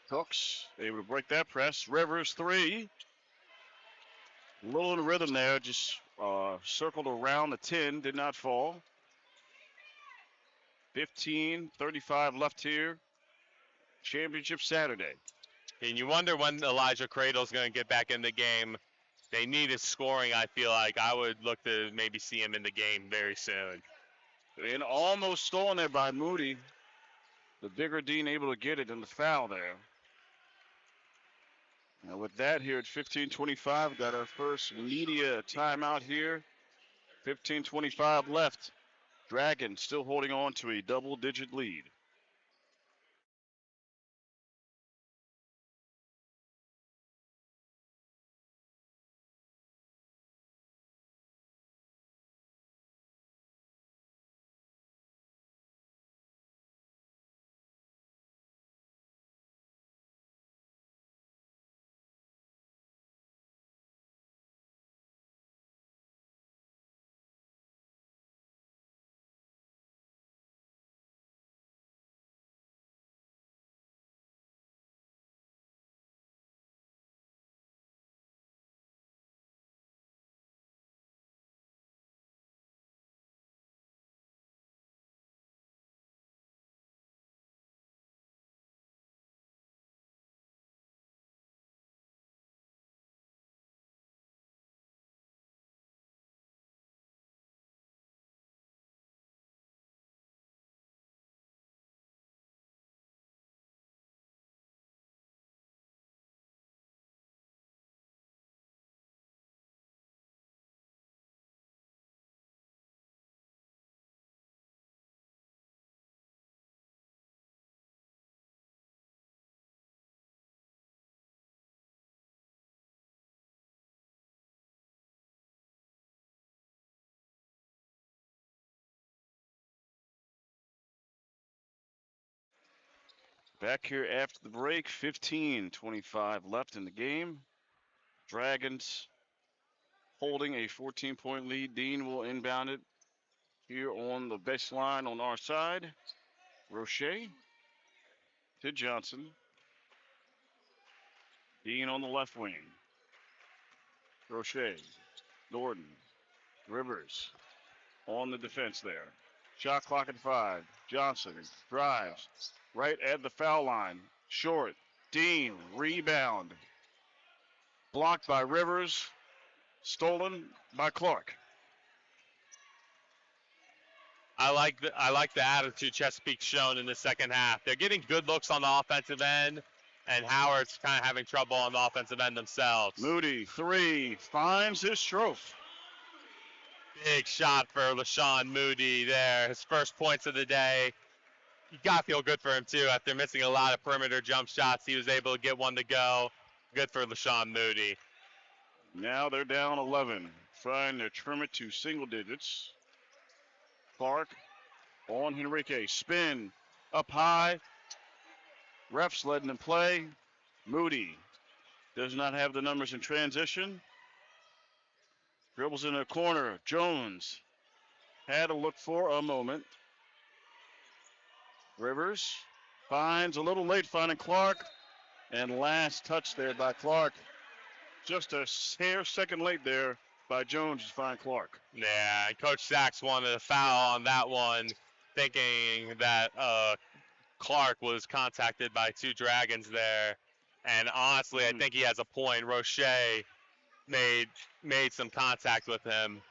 Hooks able to break that press. Rivers three. A little in rhythm there, just circled around the 10, did not fall. 15:35 left here. Championship Saturday. And you wonder when Elijah Cradle's going to get back in the game. They need his scoring, I feel like. I would look to maybe see him in the game very soon. And almost stolen there by Moody. The bigger Dean able to get it in the foul there. Now with that here at 15:25, got our first media timeout here. 15:25 left. Dragons still holding on to a double-digit lead. Back here after the break, 15:25 left in the game. Dragons holding a 14-point lead. Dean will inbound it here on the baseline on our side. Roche to Johnson. Dean on the left wing. Roche, Norton, Rivers on the defense there. Shot clock at 5. Johnson drives right at the foul line. Short. Dean, rebound. Blocked by Rivers. Stolen by Clark. I like the attitude Chesapeake's shown in the second half. They're getting good looks on the offensive end, and Howard's kind of having trouble on the offensive end themselves. Moody, 3, finds his trophy. Big shot for LaShawn Moody there. His first points of the day. You got to feel good for him, too. After missing a lot of perimeter jump shots, he was able to get one to go. Good for LaShawn Moody. Now they're down 11, trying to trim it to single digits. Clark on Henrique. Spin up high. Refs letting him play. Moody does not have the numbers in transition. Dribbles in a corner. Jones had to look for a moment. Rivers finds a little late finding Clark. And last touch there by Clark. Just a hair second late there by Jones to find Clark. Yeah, and Coach Sachs wanted a foul on that one, thinking that Clark was contacted by 2 Dragons there. And honestly, I think he has a point. Roche made some contact with him.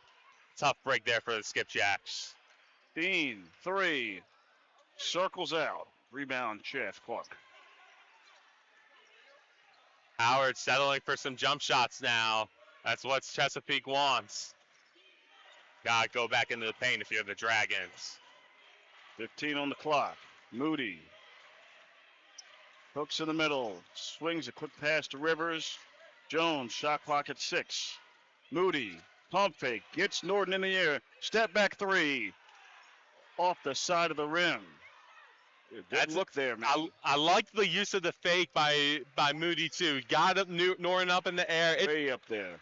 Tough break there for the Skipjacks. Dean, 3, circles out. Rebound, Chef Clark. Howard settling for some jump shots now. That's what Chesapeake wants. Gotta go back into the paint if you're the Dragons. 15 on the clock. Moody hooks in the middle. Swings a quick pass to Rivers. Jones, shot clock at 6. Moody, pump fake, gets Norton in the air. Step back 3. Off the side of the rim. Good look there, man. I like the use of the fake by Moody, too. Got up Norton up in the air. Way up there.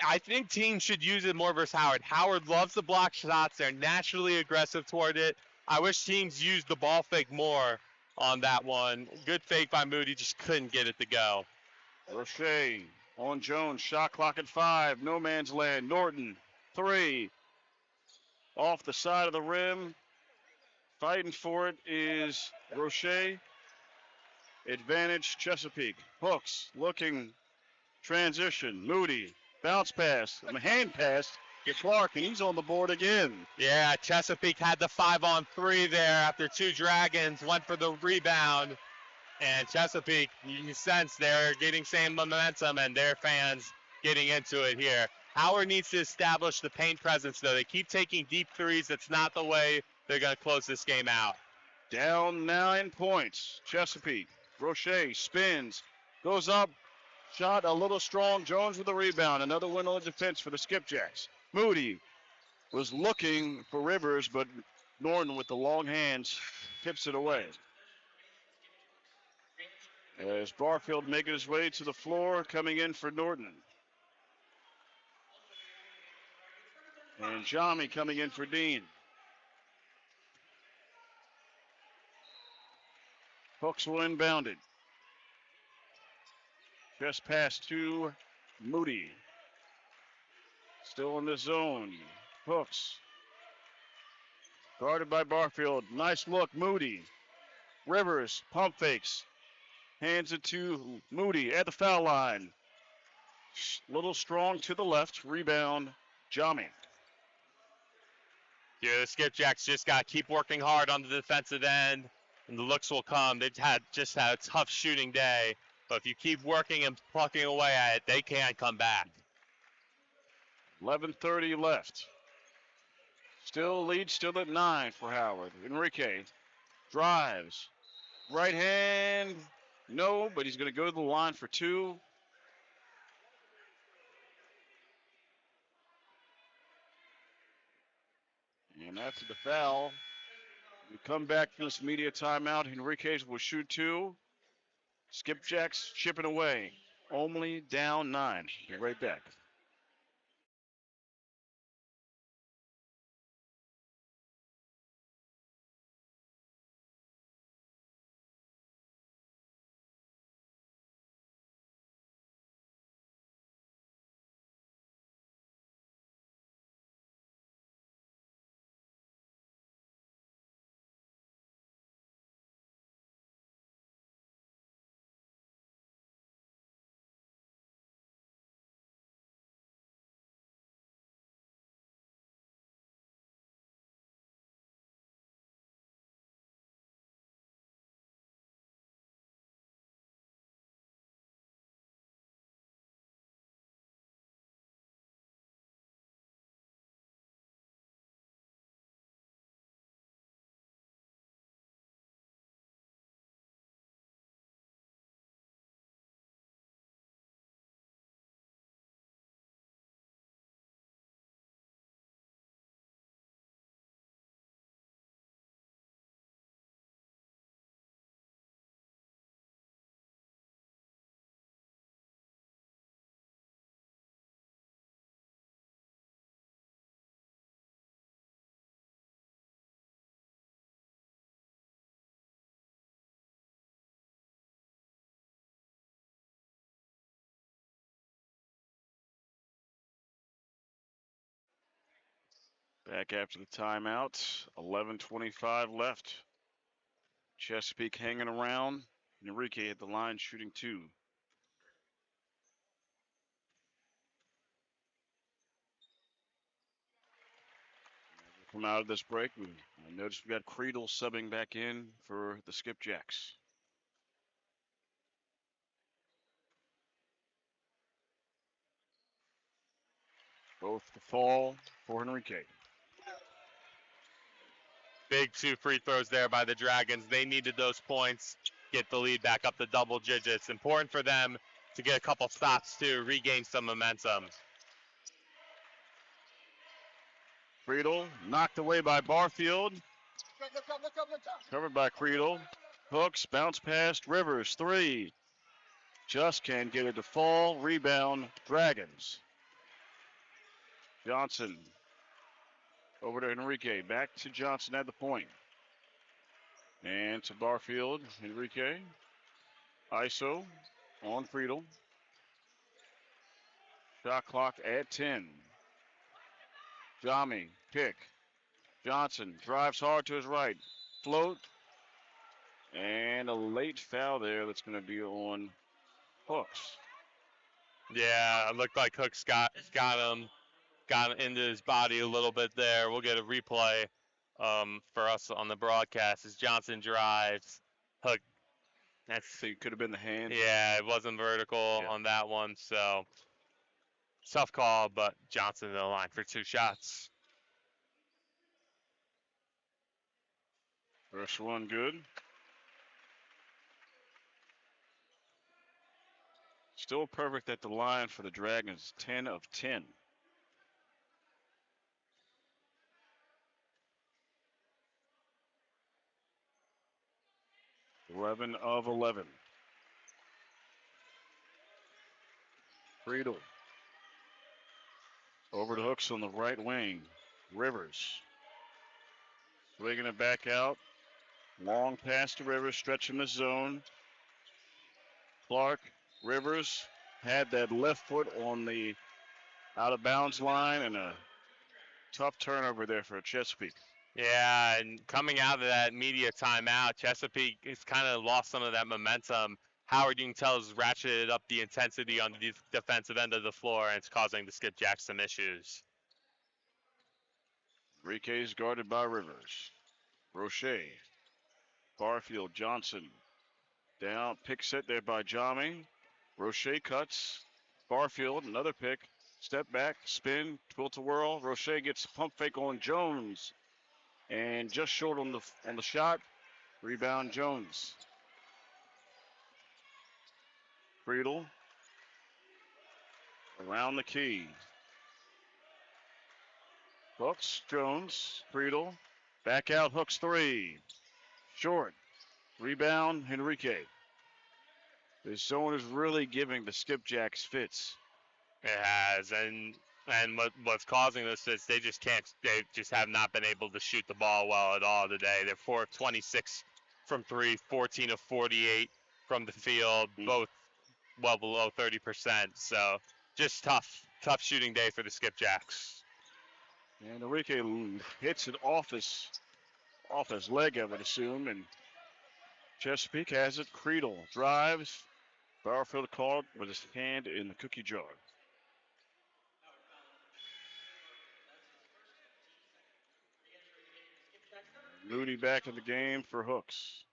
I think teams should use it more versus Howard. Howard loves to block shots. They're naturally aggressive toward it. I wish teams used the ball fake more on that one. Good fake by Moody, just couldn't get it to go. Roche on Jones, shot clock at 5. No man's land. Norton, 3. Off the side of the rim. Fighting for it is Roche. Advantage Chesapeake. Hooks looking transition. Moody. Bounce pass. Hand pass to Clark, and he's on the board again. Yeah, Chesapeake had the 5-on-3 there after 2 Dragons went for the rebound. And Chesapeake, you can sense they're getting same momentum and their fans getting into it here. Howard needs to establish the paint presence, though. They keep taking deep threes. That's not the way they're going to close this game out. Down 9 points. Chesapeake. Roche spins. Goes up. Shot a little strong. Jones with the rebound. Another win on the defense for the Skipjacks. Moody was looking for Rivers, but Norton with the long hands tips it away. As Barfield making his way to the floor, coming in for Norton. And Jami coming in for Dean. Hooks will inbound it. Just pass to Moody. Still in the zone. Hooks. Guarded by Barfield. Nice look, Moody. Rivers, pump fakes. Hands it to Moody at the foul line. Little strong to the left. Rebound, Jami. Yeah, the Skipjacks just got to keep working hard on the defensive end, and the looks will come. They've just had a tough shooting day, but if you keep working and plucking away at it, they can come back. 11:30 left. Still lead, still at 9 for Howard. Enrique drives. Right hand, no, but he's going to go to the line for 2. And after the foul, we come back from this media timeout. Henriquez will shoot 2. Skipjacks chipping away. Only down 9. Be right back. Back after the timeout. 11:25 left. Chesapeake hanging around. Enrique at the line shooting 2. Come out of this break, I noticed we got Creedle subbing back in for the Skipjacks. Both the fall for Enrique. Big 2 free throws there by the Dragons. They needed those points, get the lead back up to double digits. Important for them to get a couple stops to regain some momentum. Creedle knocked away by Barfield. Covered by Creedle. Hooks, bounce past Rivers. 3. Just can't get it to fall. Rebound, Dragons. Johnson over to Enrique. Back to Johnson at the point. And to Barfield. Enrique. ISO on Creedle. Shot clock at 10. Jami, pick. Johnson drives hard to his right. Float. And a late foul there that's going to be on Hooks. Yeah, it looked like Hooks got into his body a little bit there. We'll get a replay for us on the broadcast as Johnson drives. Hook. So it could have been the hand. Yeah, it wasn't vertical on that one, so tough call, but Johnson in the line for 2 shots. First one good. Still perfect at the line for the Dragons. 10 of 10. (11 of 11). Friedel. Over to Hooks on the right wing. Rivers. Swinging it back out. Long pass to Rivers, stretching the zone. Clark, Rivers had that left foot on the out of bounds line and a tough turnover there for Chesapeake. Yeah, and coming out of that media timeout, Chesapeake has kind of lost some of that momentum. Howard, you can tell, has ratcheted up the intensity on the defensive end of the floor, and it's causing the Skipjacks some issues. Enrique is guarded by Rivers. Roche. Barfield, Johnson. Down, pick set there by Jami. Roche cuts. Barfield, another pick. Step back, spin, twill to whirl. Roche gets pump fake on Jones. And just short on the shot. Rebound Jones. Friedel. Around the key. Hooks, Jones, Friedel. Back out, Hooks 3. Short. Rebound, Enrique. This zone is really giving the Skipjacks fits. It has, and what's causing this is they just have not been able to shoot the ball well at all today. They're 4 of 26 from 3, 14 of 48 from the field, both well below 30%. So just tough shooting day for the Skipjacks. And Enrique hits it off his leg, I would assume, and Chesapeake has it. Creedle drives. Barfield caught with his hand in the cookie jar. Moody back in the game for Hooks.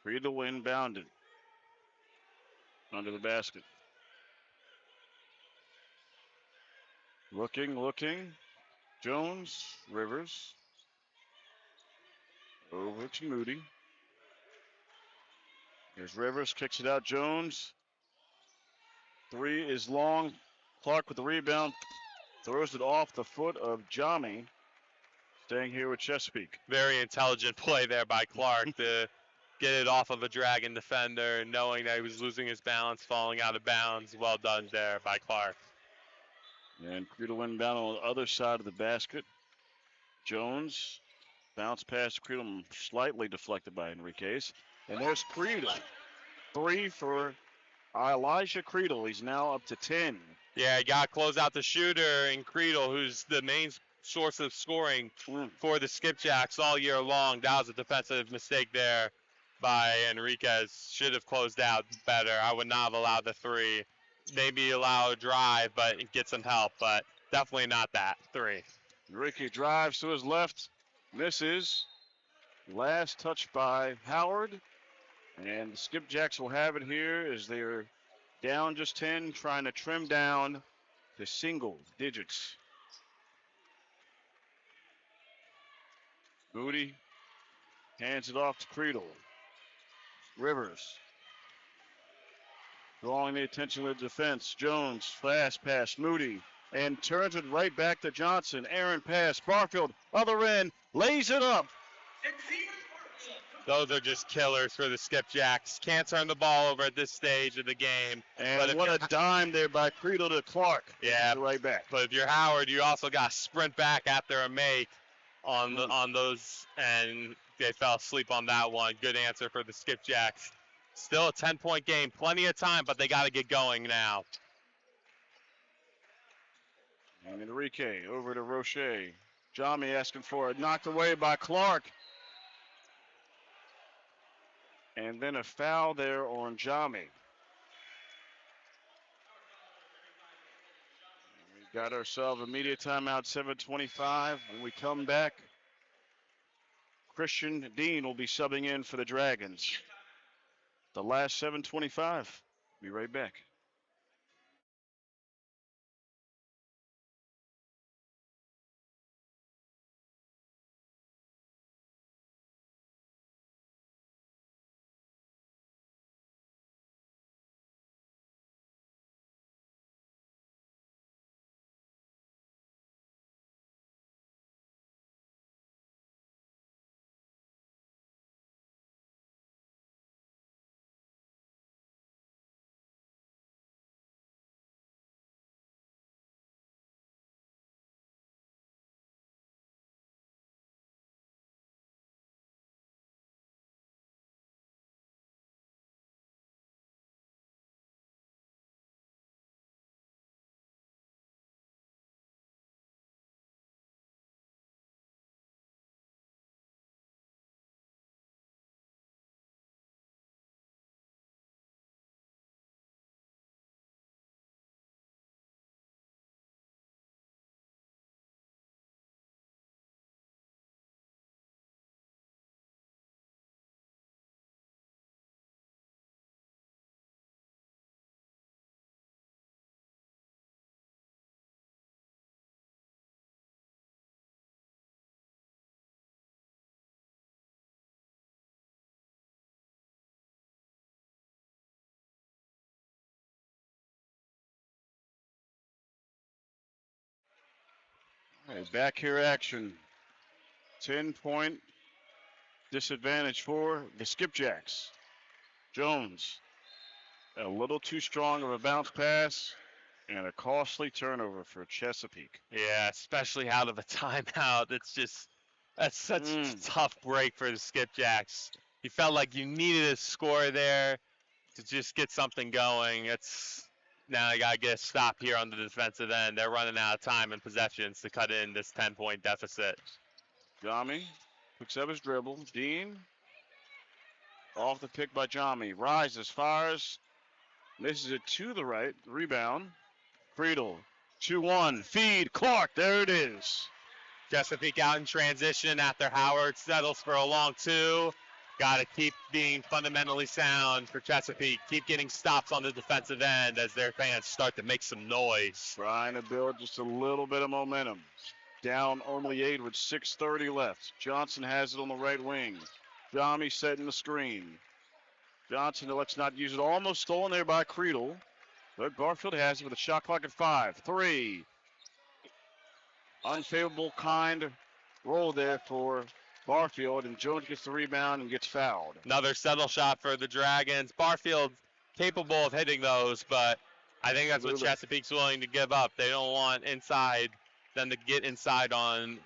Creedle inbounded. Under the basket. Looking. Jones, Rivers. Over to Moody. Here's Rivers, kicks it out. Jones. 3 is long. Clark with the rebound. Throws it off the foot of Jami. Staying here with Chesapeake. Very intelligent play there by Clark to get it off of a Dragon defender, knowing that he was losing his balance, falling out of bounds. Well done there by Clark. And Creedle inbound on the other side of the basket. Jones. Bounce pass to Creedle, slightly deflected by Enriquez. And there's Creedle. 3 for Elijah Creedle, he's now up to 10. Yeah, you got to close out the shooter in Creedle, who's the main source of scoring for the Skipjacks all year long. That was a defensive mistake there by Enriquez. Should have closed out better. I would not have allowed the three. Maybe allow a drive, but get some help, but definitely not that three. Enrique drives to his left, misses. Last touch by Howard. And the Skipjacks will have it here as they're down just 10, trying to trim down to single digits. Moody hands it off to Creedle. Rivers drawing the attention of the defense. Jones, fast pass, Moody, and turns it right back to Johnson. Aaron pass, Barfield, other end, lays it up. Those are just killers for the Skipjacks. Can't turn the ball over at this stage of the game. And what a dime there by Creedle to Clark. Yeah, right back. But if you're Howard, you also got to sprint back after a make on those, and they fell asleep on that one. Good answer for the Skipjacks. Still a 10-point game. Plenty of time, but they got to get going now. And Enrique over to Roche. Jami asking for it. Knocked away by Clark. And then a foul there on Jami. We got ourselves immediate timeout, 7:25. When we come back, Christian Dean will be subbing in for the Dragons. The last 7:25. Be right back. All right, back here action. 10-point disadvantage for the Skipjacks. Jones, a little too strong of a bounce pass and a costly turnover for Chesapeake. Yeah, especially out of a timeout. That's such a tough break for the Skipjacks. You felt like you needed a score there to just get something going. Now you got to get a stop here on the defensive end. They're running out of time and possessions to cut in this 10-point deficit. Jami picks up his dribble. Dean off the pick by Jami. Rises, fires, misses it to the right. Rebound. Friedel, 2-1. Feed. Clark. There it is. Chesapeake out in transition after Howard settles for a long two. Got to keep being fundamentally sound for Chesapeake. Keep getting stops on the defensive end as their fans start to make some noise. Trying to build just a little bit of momentum. Down only 8 with 6:30 left. Johnson has it on the right wing. Jami setting the screen. Johnson let's not use it. Almost stolen there by Creedle. But Barfield has it with a shot clock at 5. 3. Unfavorable kind roll there for Barfield, and Jones gets the rebound and gets fouled. Another settle shot for the Dragons. Barfield capable of hitting those, but I think that's what Chesapeake's willing to give up. They don't want them to get inside on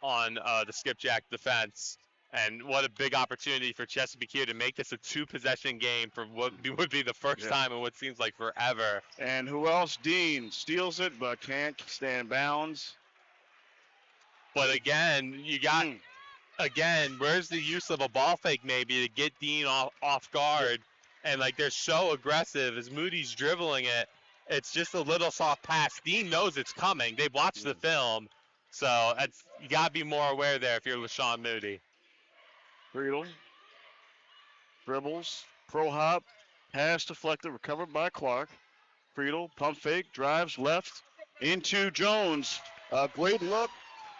the Skipjack defense. And what a big opportunity for Chesapeake here to make this a 2-possession game for what would be the first time in what seems like forever. And who else? Dean steals it, but can't stand bounds. But again, you got, where's the use of a ball fake maybe to get Dean off guard? And like they're so aggressive as Moody's dribbling it. It's just a little soft pass. Dean knows it's coming. They've watched the film. So you got to be more aware there if you're LaShawn Moody. Friedel dribbles, pro hop, pass deflected, recovered by Clark. Friedel, pump fake, drives left into Jones. A great look,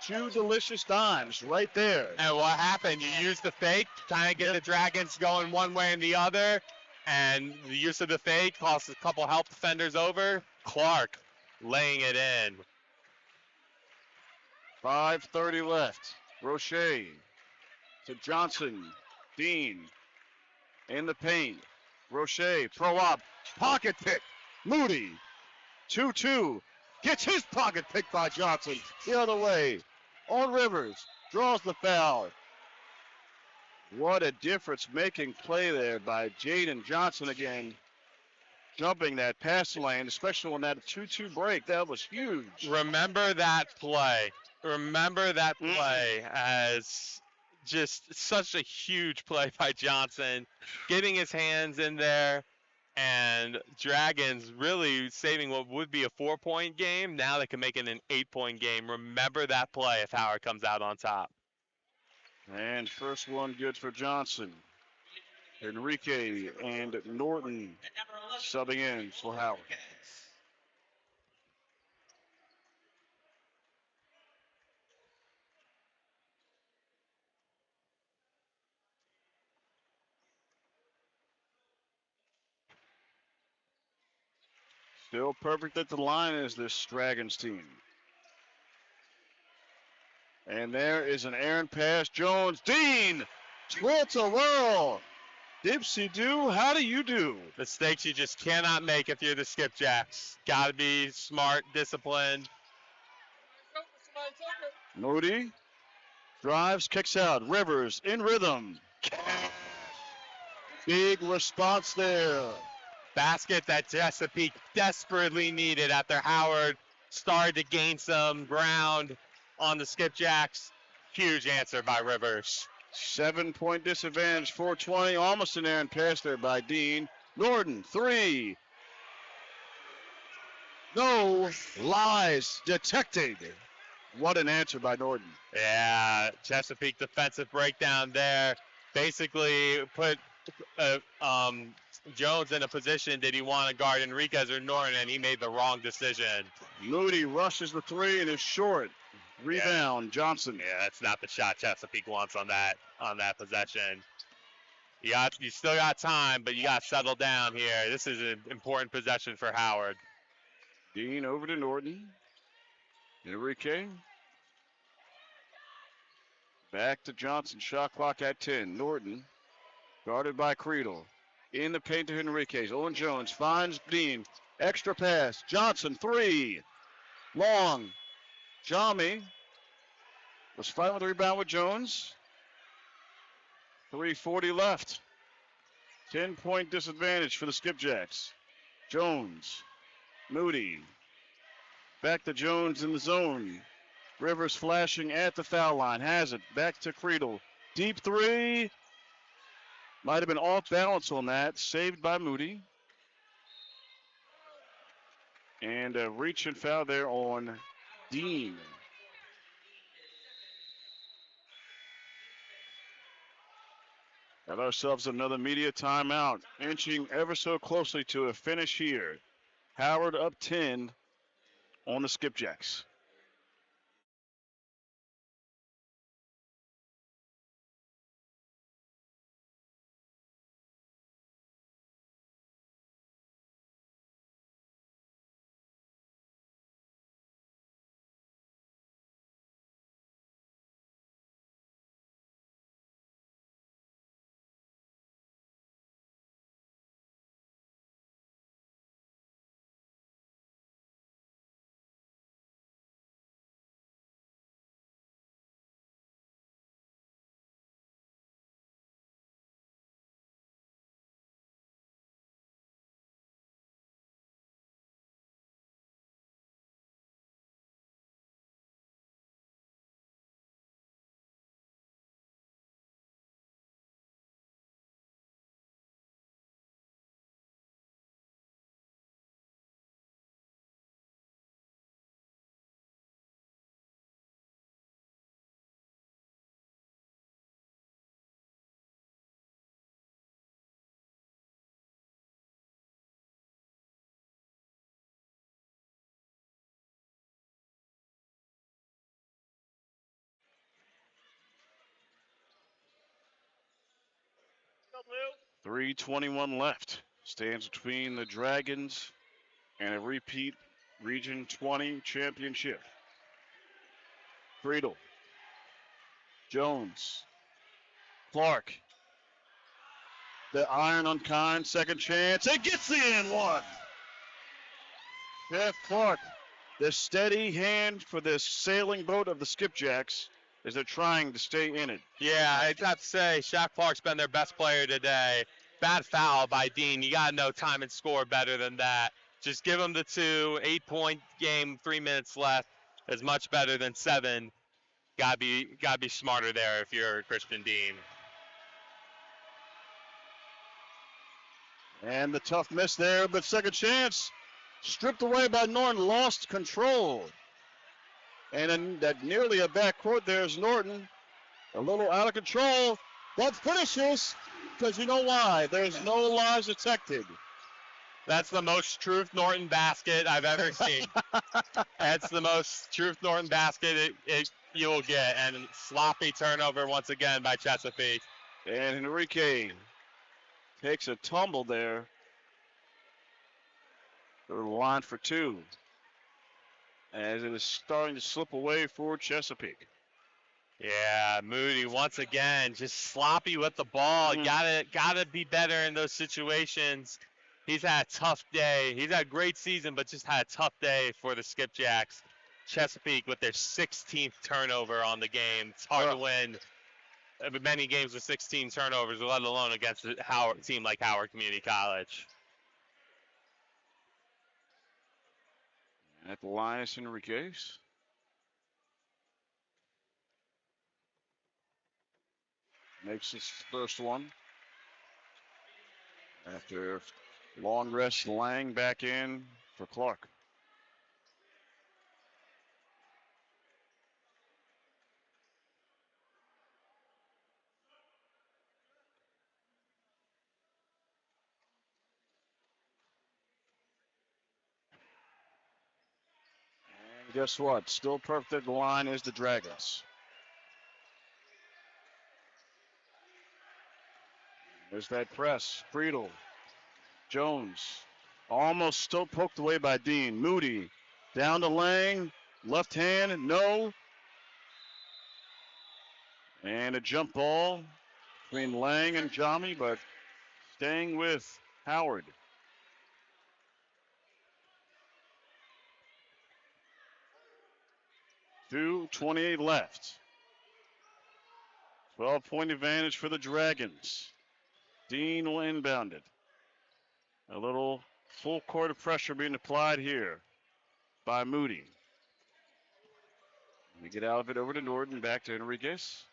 2 delicious dimes right there. And what happened? You used the fake, trying to get the Dragons going one way and the other. And the use of the fake cost a couple help defenders over. Clark laying it in. 5:30 left. Roche to Johnson. Dean in the paint. Roche, pro op, pocket pick. Moody, 2-2. Gets his pocket picked by Johnson. The other way. On Rivers. Draws the foul. What a difference-making play there by Jaden Johnson again. Jumping that passing lane, especially on that 2-2 break. That was huge. Remember that play. Remember that play as just such a huge play by Johnson. Getting his hands in there. And Dragons really saving what would be a 4-point game. Now they can make it an 8-point game. Remember that play if Howard comes out on top. And first one good for Johnson. Enrique and Norton subbing in for Howard. Still perfect at the line is this Dragons team. And there is an errant pass. Jones, Dean, twirl-to-whirl. Dipsy-do, how do you do? Mistakes you just cannot make if you're the Skipjacks. Got to be smart, disciplined. Moody drives, kicks out. Rivers in rhythm. Big response there. Basket that Chesapeake desperately needed after Howard started to gain some ground on the Skipjacks. Huge answer by Rivers. 7-point disadvantage, 420. Almost an errant pass there by Dean. Norton, 3. No lies detected. What an answer by Norton. Yeah, Chesapeake defensive breakdown there. Basically put Jones in a position, did he want to guard Enriquez or Norton, and he made the wrong decision. Moody rushes the 3 and is short. Rebound, Johnson. Yeah, that's not the shot Chesapeake wants on that possession. You still got time, but you got to settle down here. This is an important possession for Howard. Dean over to Norton. Enrique. Back to Johnson. Shot clock at 10. Norton guarded by Creedle. In the paint to Enriquez. Owen Jones finds Dean. Extra pass. Johnson, 3. Long. Jami was fighting with the rebound with Jones. 3:40 left. 10-point disadvantage for the Skipjacks. Jones. Moody. Back to Jones in the zone. Rivers flashing at the foul line. Has it. Back to Creedle. Deep 3. Might have been off balance on that. Saved by Moody. And a reach and foul there on Dean. Got ourselves another media timeout. Inching ever so closely to a finish here. Howard up 10 on the Skipjacks. 3:21 left. Stands between the Dragons and a repeat Region 20 championship. Friedel. Jones. Clark. The iron unkind, second chance. It gets in one. Jeff Clark, the steady hand for this sailing boat of the Skipjacks as they're trying to stay in it. Yeah, I'd have to say Shaq Clark's been their best player today. Bad foul by Dean. You got to know time and score better than that. Just give him the 2, 8-point game, 3 minutes left is much better than 7. Gotta be smarter there if you're Christian Dean. And the tough miss there, but second chance stripped away by Norton, lost control. And then that nearly a backcourt, there's Norton, a little out of control. That finishes, because you know why? There's no lies detected. That's the most Truth Norton basket I've ever seen. That's the most Truth Norton basket you'll get. And sloppy turnover once again by Chesapeake. And Enrique takes a tumble there. To the line for 2. As it is starting to slip away for Chesapeake. Yeah, Moody once again just sloppy with the ball. Gotta be better in those situations. He's had a tough day. He's had a great season, but just had a tough day for the Skipjacks. Chesapeake with their 16th turnover on the game. It's hard to win many games with 16 turnovers, let alone against a team like Howard Community College. At the line is Enriquez. Makes his first one. After long rest, Lang back in for Clark. And guess what? Still perfect at the line is the Dragons. There's that press. Friedel. Jones. Almost still poked away by Dean. Moody. Down to Lang. Left hand. No. And a jump ball between Lang and Jami, but staying with Howard. 2:28 left. 12-point advantage for the Dragons. Dean will inbound it. A little full court of pressure being applied here by Moody. We get out of it over to Norton, back to Enriquez.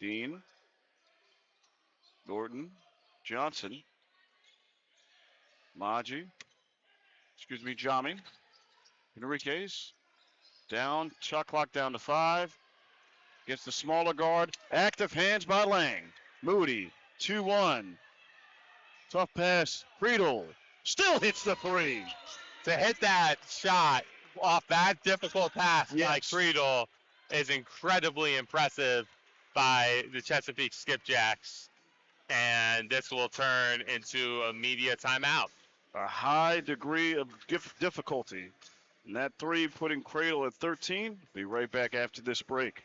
Dean. Norton. Johnson. Jami. Enriquez. Down, shot clock down to 5. Gets the smaller guard. Active hands by Lang. Moody, 2-1. Tough pass. Friedel still hits the 3. To hit that shot off that difficult pass Yes. like Friedel is incredibly impressive by the Chesapeake Skipjacks. And this will turn into a media timeout. A high degree of difficulty. And that 3 putting Cradle at 13. Be right back after this break.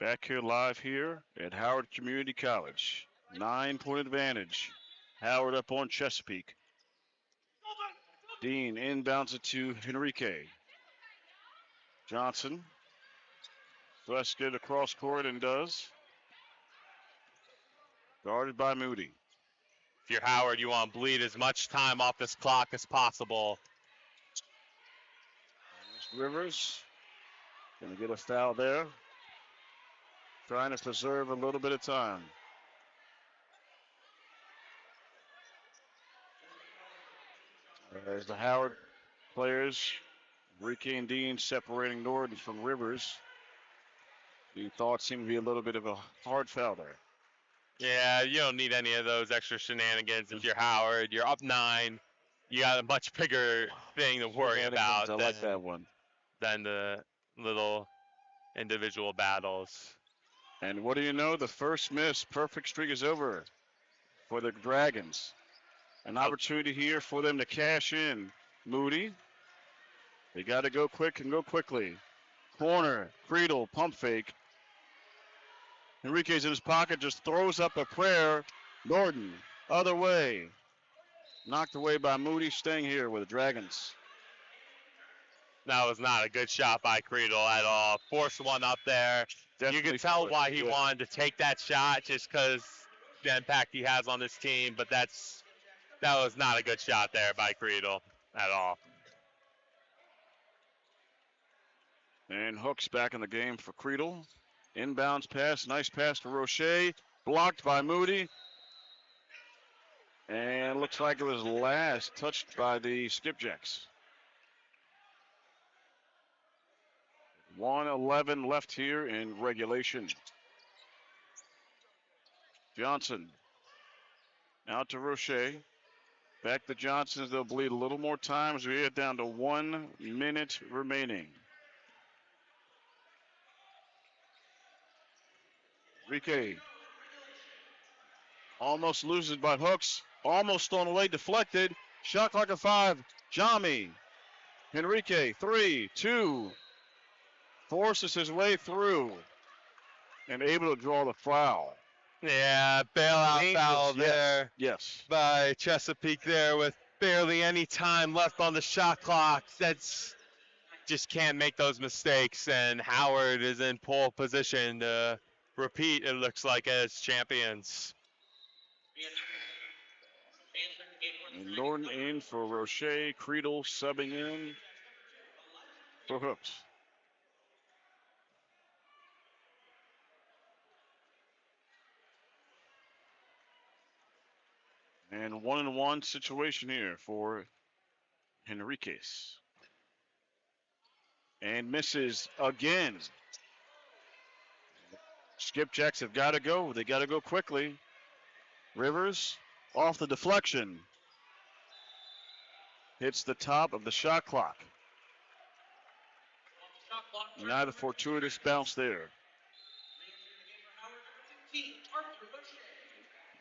Back here live here at Howard Community College. 9-point advantage. Howard up on Chesapeake. Dean inbounds it to Henrique. Johnson. Let's get across court and does. Guarded by Moody. If you're Howard, you want to bleed as much time off this clock as possible. There's Rivers. Gonna get a foul there. Trying to preserve a little bit of time. As the Howard players, Enrique and Dean separating Norton from Rivers. The thought seemed to be a little bit of a hard foul there. Yeah, you don't need any of those extra shenanigans if you're Howard. You're up 9. You got a much bigger thing to worry about I like that one. Than the little individual battles. And what do you know? The first miss, perfect streak is over for the Dragons. An opportunity here for them to cash in. Moody. They got to go quick and go quickly. Corner, Creedle, pump fake. Enrique's in his pocket, just throws up a prayer. Norton, other way. Knocked away by Moody, staying here with the Dragons. That was not a good shot by Creedle at all. Forced one up there. You can tell why he wanted to take that shot just because the impact he has on this team, but that was not a good shot there by Creedle at all. And Hooks back in the game for Creedle. Inbounds pass, nice pass to Roche. Blocked by Moody. And looks like it was last touched by the Skipjacks. 1:11 left here in regulation. Johnson out to Roche. Back to Johnson. They'll bleed a little more time as we get down to 1 minute remaining. Enrique almost loses by Hooks. Almost stolen away, deflected. Shot clock at 5. Jami. Enrique, 3, 2. Forces his way through and able to draw the foul. Yeah, bailout foul there. Yes. By Chesapeake there with barely any time left on the shot clock. That's just can't make those mistakes, and Howard is in pole position to repeat, it looks like, as champions. And Norton in for Roche. Creedle subbing in for Hooks. And 1-1 situation here for Henriquez. And misses again. Skipjacks have got to go. They got to go quickly. Rivers off the deflection. Hits the top of the shot clock. Not a fortuitous bounce there.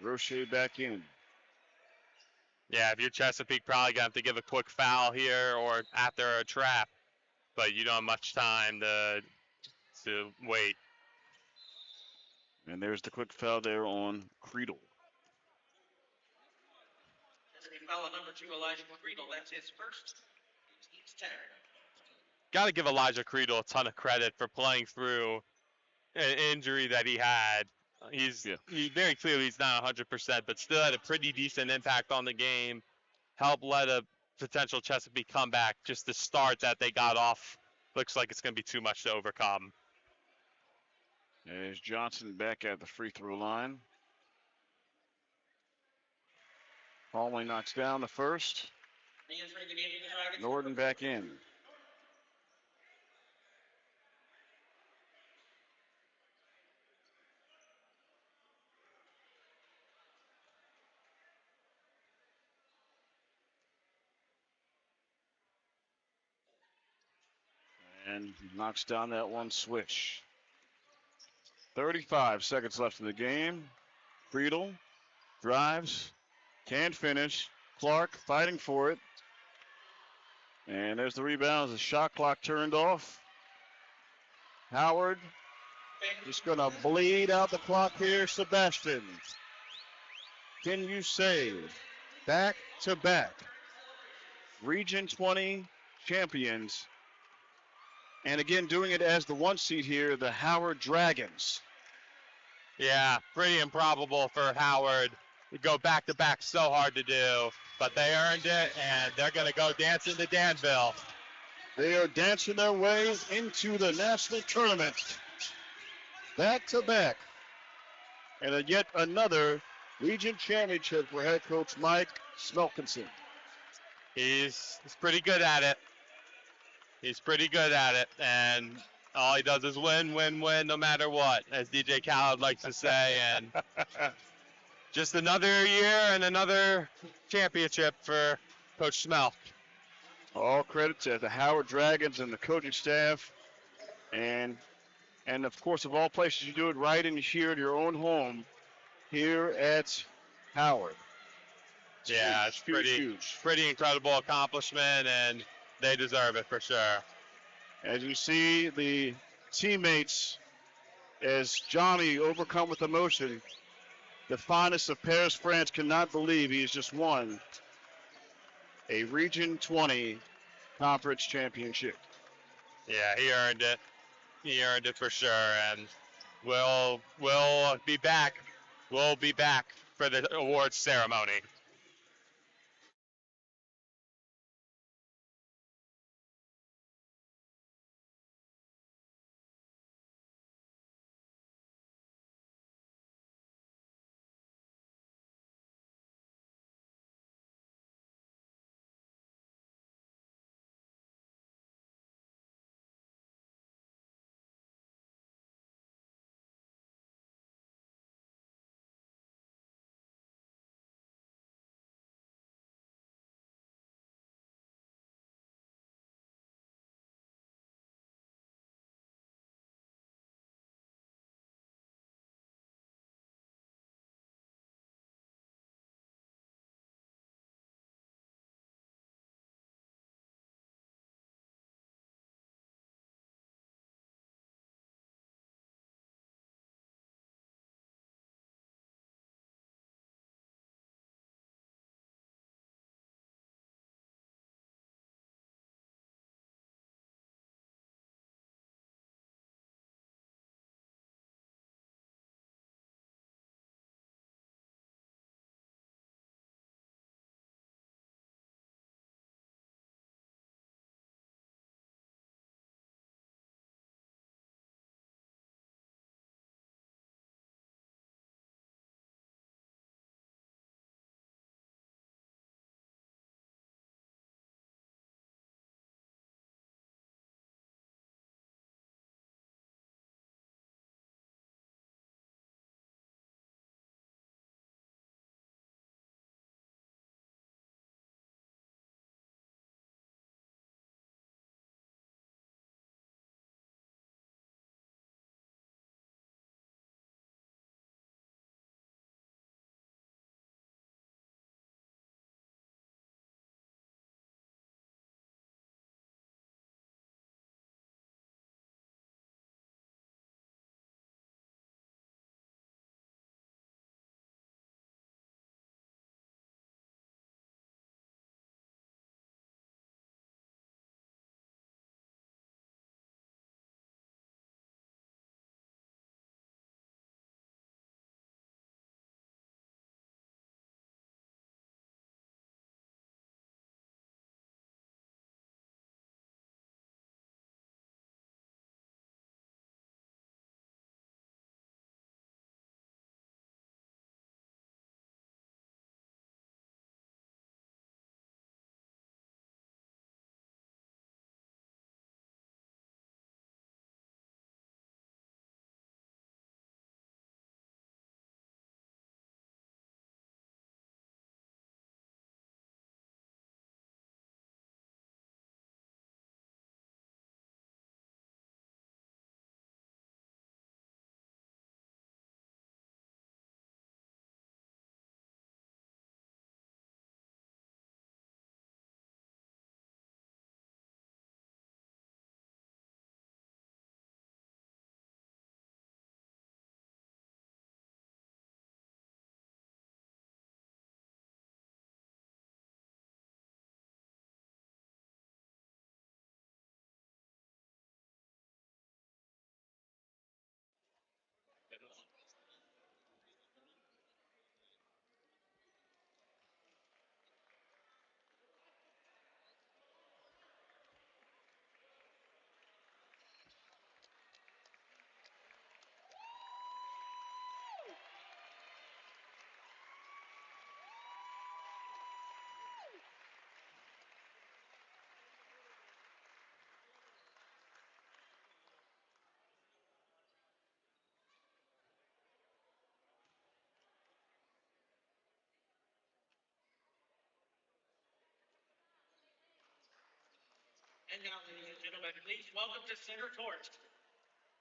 Roche back in. Yeah, if you're Chesapeake, probably going to have to give a quick foul here or after a trap. But you don't have much time to wait. And there's the quick foul there on Creedle. Foul number 2, Elijah Creedle. That's his first. He's 10. Got to give Elijah Creedle a ton of credit for playing through an injury that he had. He very clearly he's not 100%, but still had a pretty decent impact on the game. Helped let a potential Chesapeake comeback. Just the start that they got off looks like it's going to be too much to overcome. There's Johnson back at the free throw line. Conley knocks down the first. Norton back in. And knocks down that one switch. 35 seconds left in the game. Creedle drives, can't finish. Clark fighting for it. And there's the rebound as the shot clock turned off. Howard Just going to bleed out the clock here, Sebastian. Can you say back-to-back Region 20 champions? And again, doing it as the 1 seed here, the Howard Dragons. Yeah, pretty improbable for Howard to go back-to-back, so hard to do. But they earned it, and they're going to go dancing to Danville. They are dancing their way into the national tournament. Back-to-back. And yet another region championship for head coach Mike Smelkinson. He's pretty good at it. He's pretty good at it, and all he does is win, win, win, no matter what, as DJ Khaled likes to say. And just another year and another championship for Coach Smell. All credit to the Howard Dragons and the coaching staff, and of course, of all places, you do it right in here at your own home, here at Howard. Yeah, it's pretty incredible accomplishment, and they deserve it for sure. As you see the teammates, as Johnny overcome with emotion, the finest of Paris, France cannot believe he has just won a Region 20 Conference Championship. Yeah, he earned it. He earned it for sure, and we'll be back. We'll be back for the awards ceremony. And now, ladies and gentlemen, please welcome to center court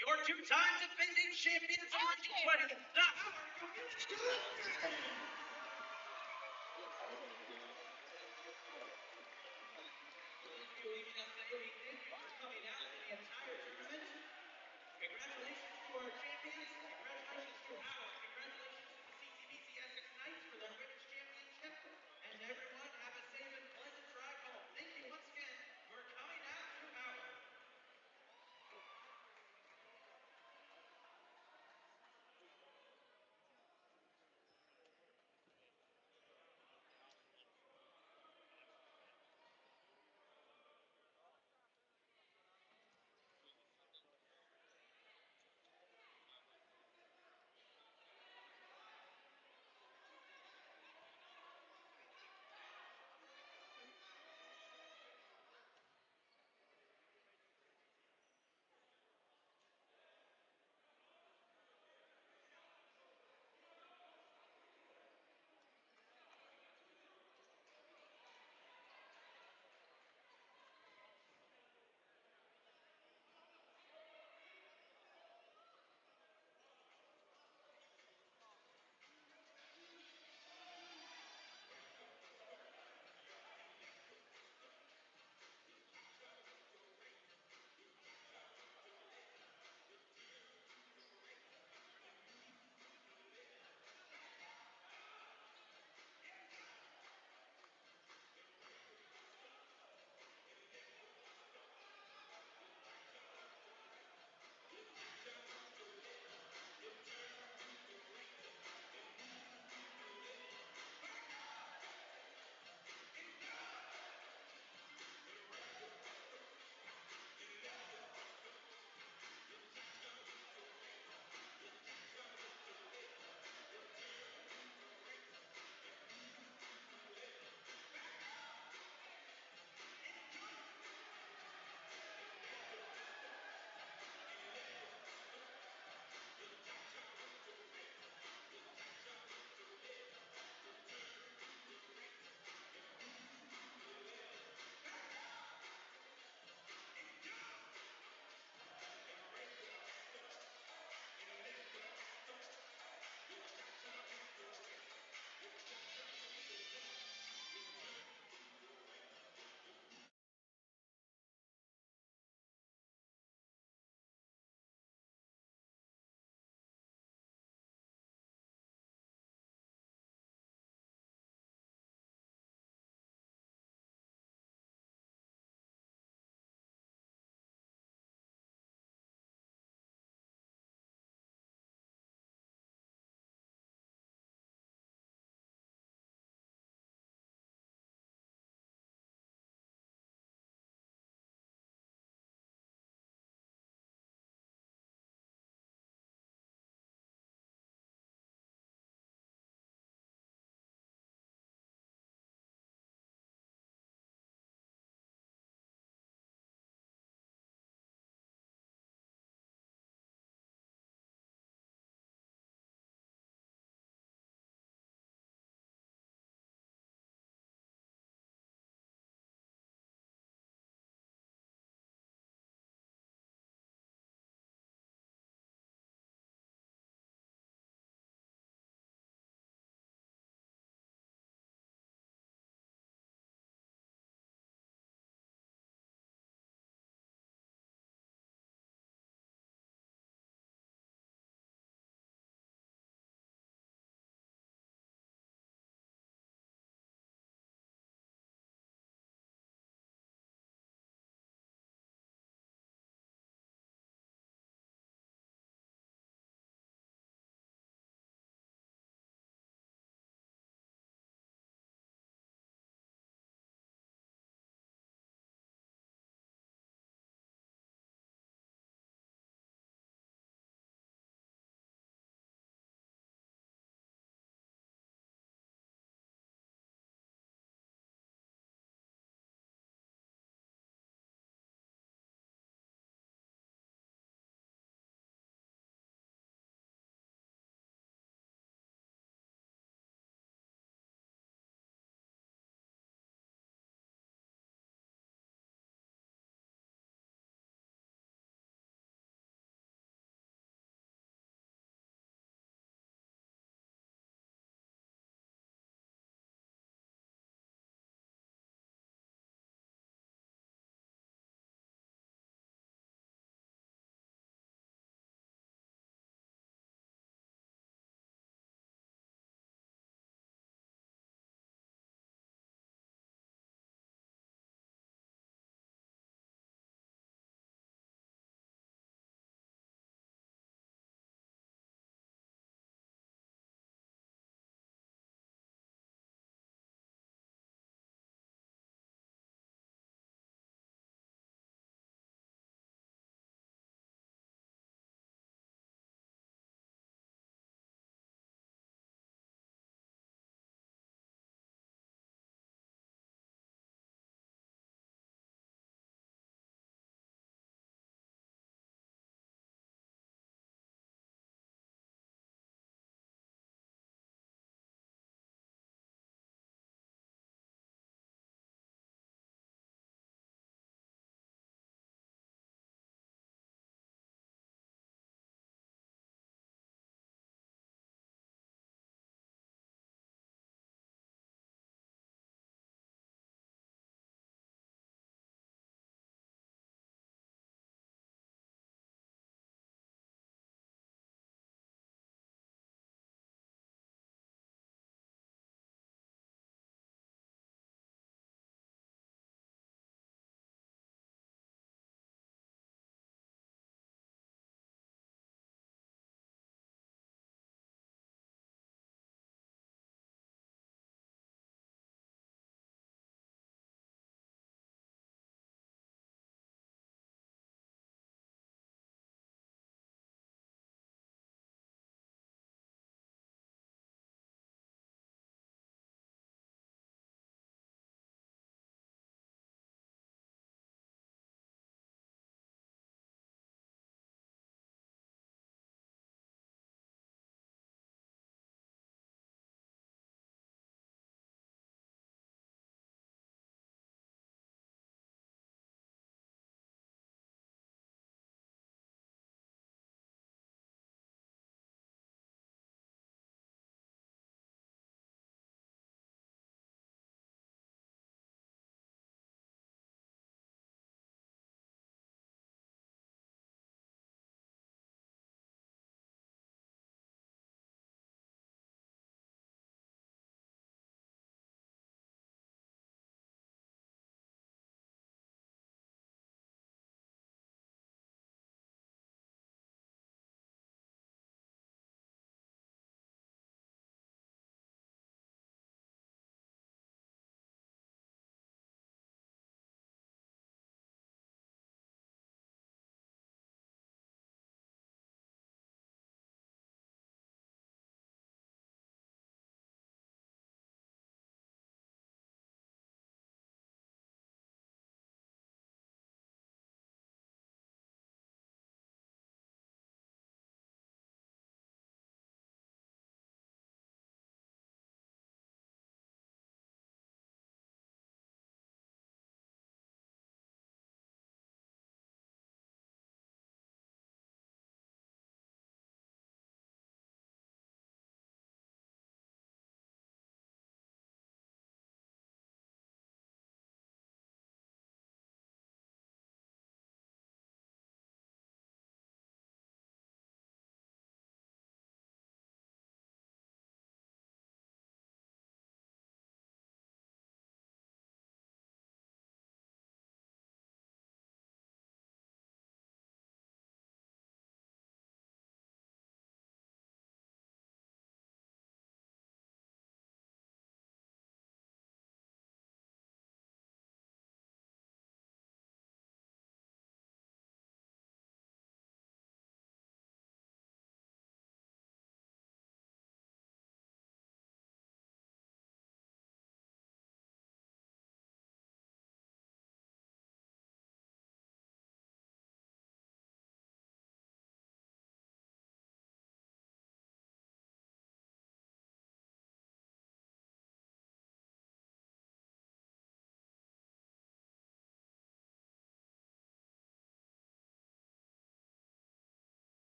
your two-time defending champions of Region 20, the Howard Union. Coming out of the entire tournament. Congratulations to our champions. Congratulations to Howard.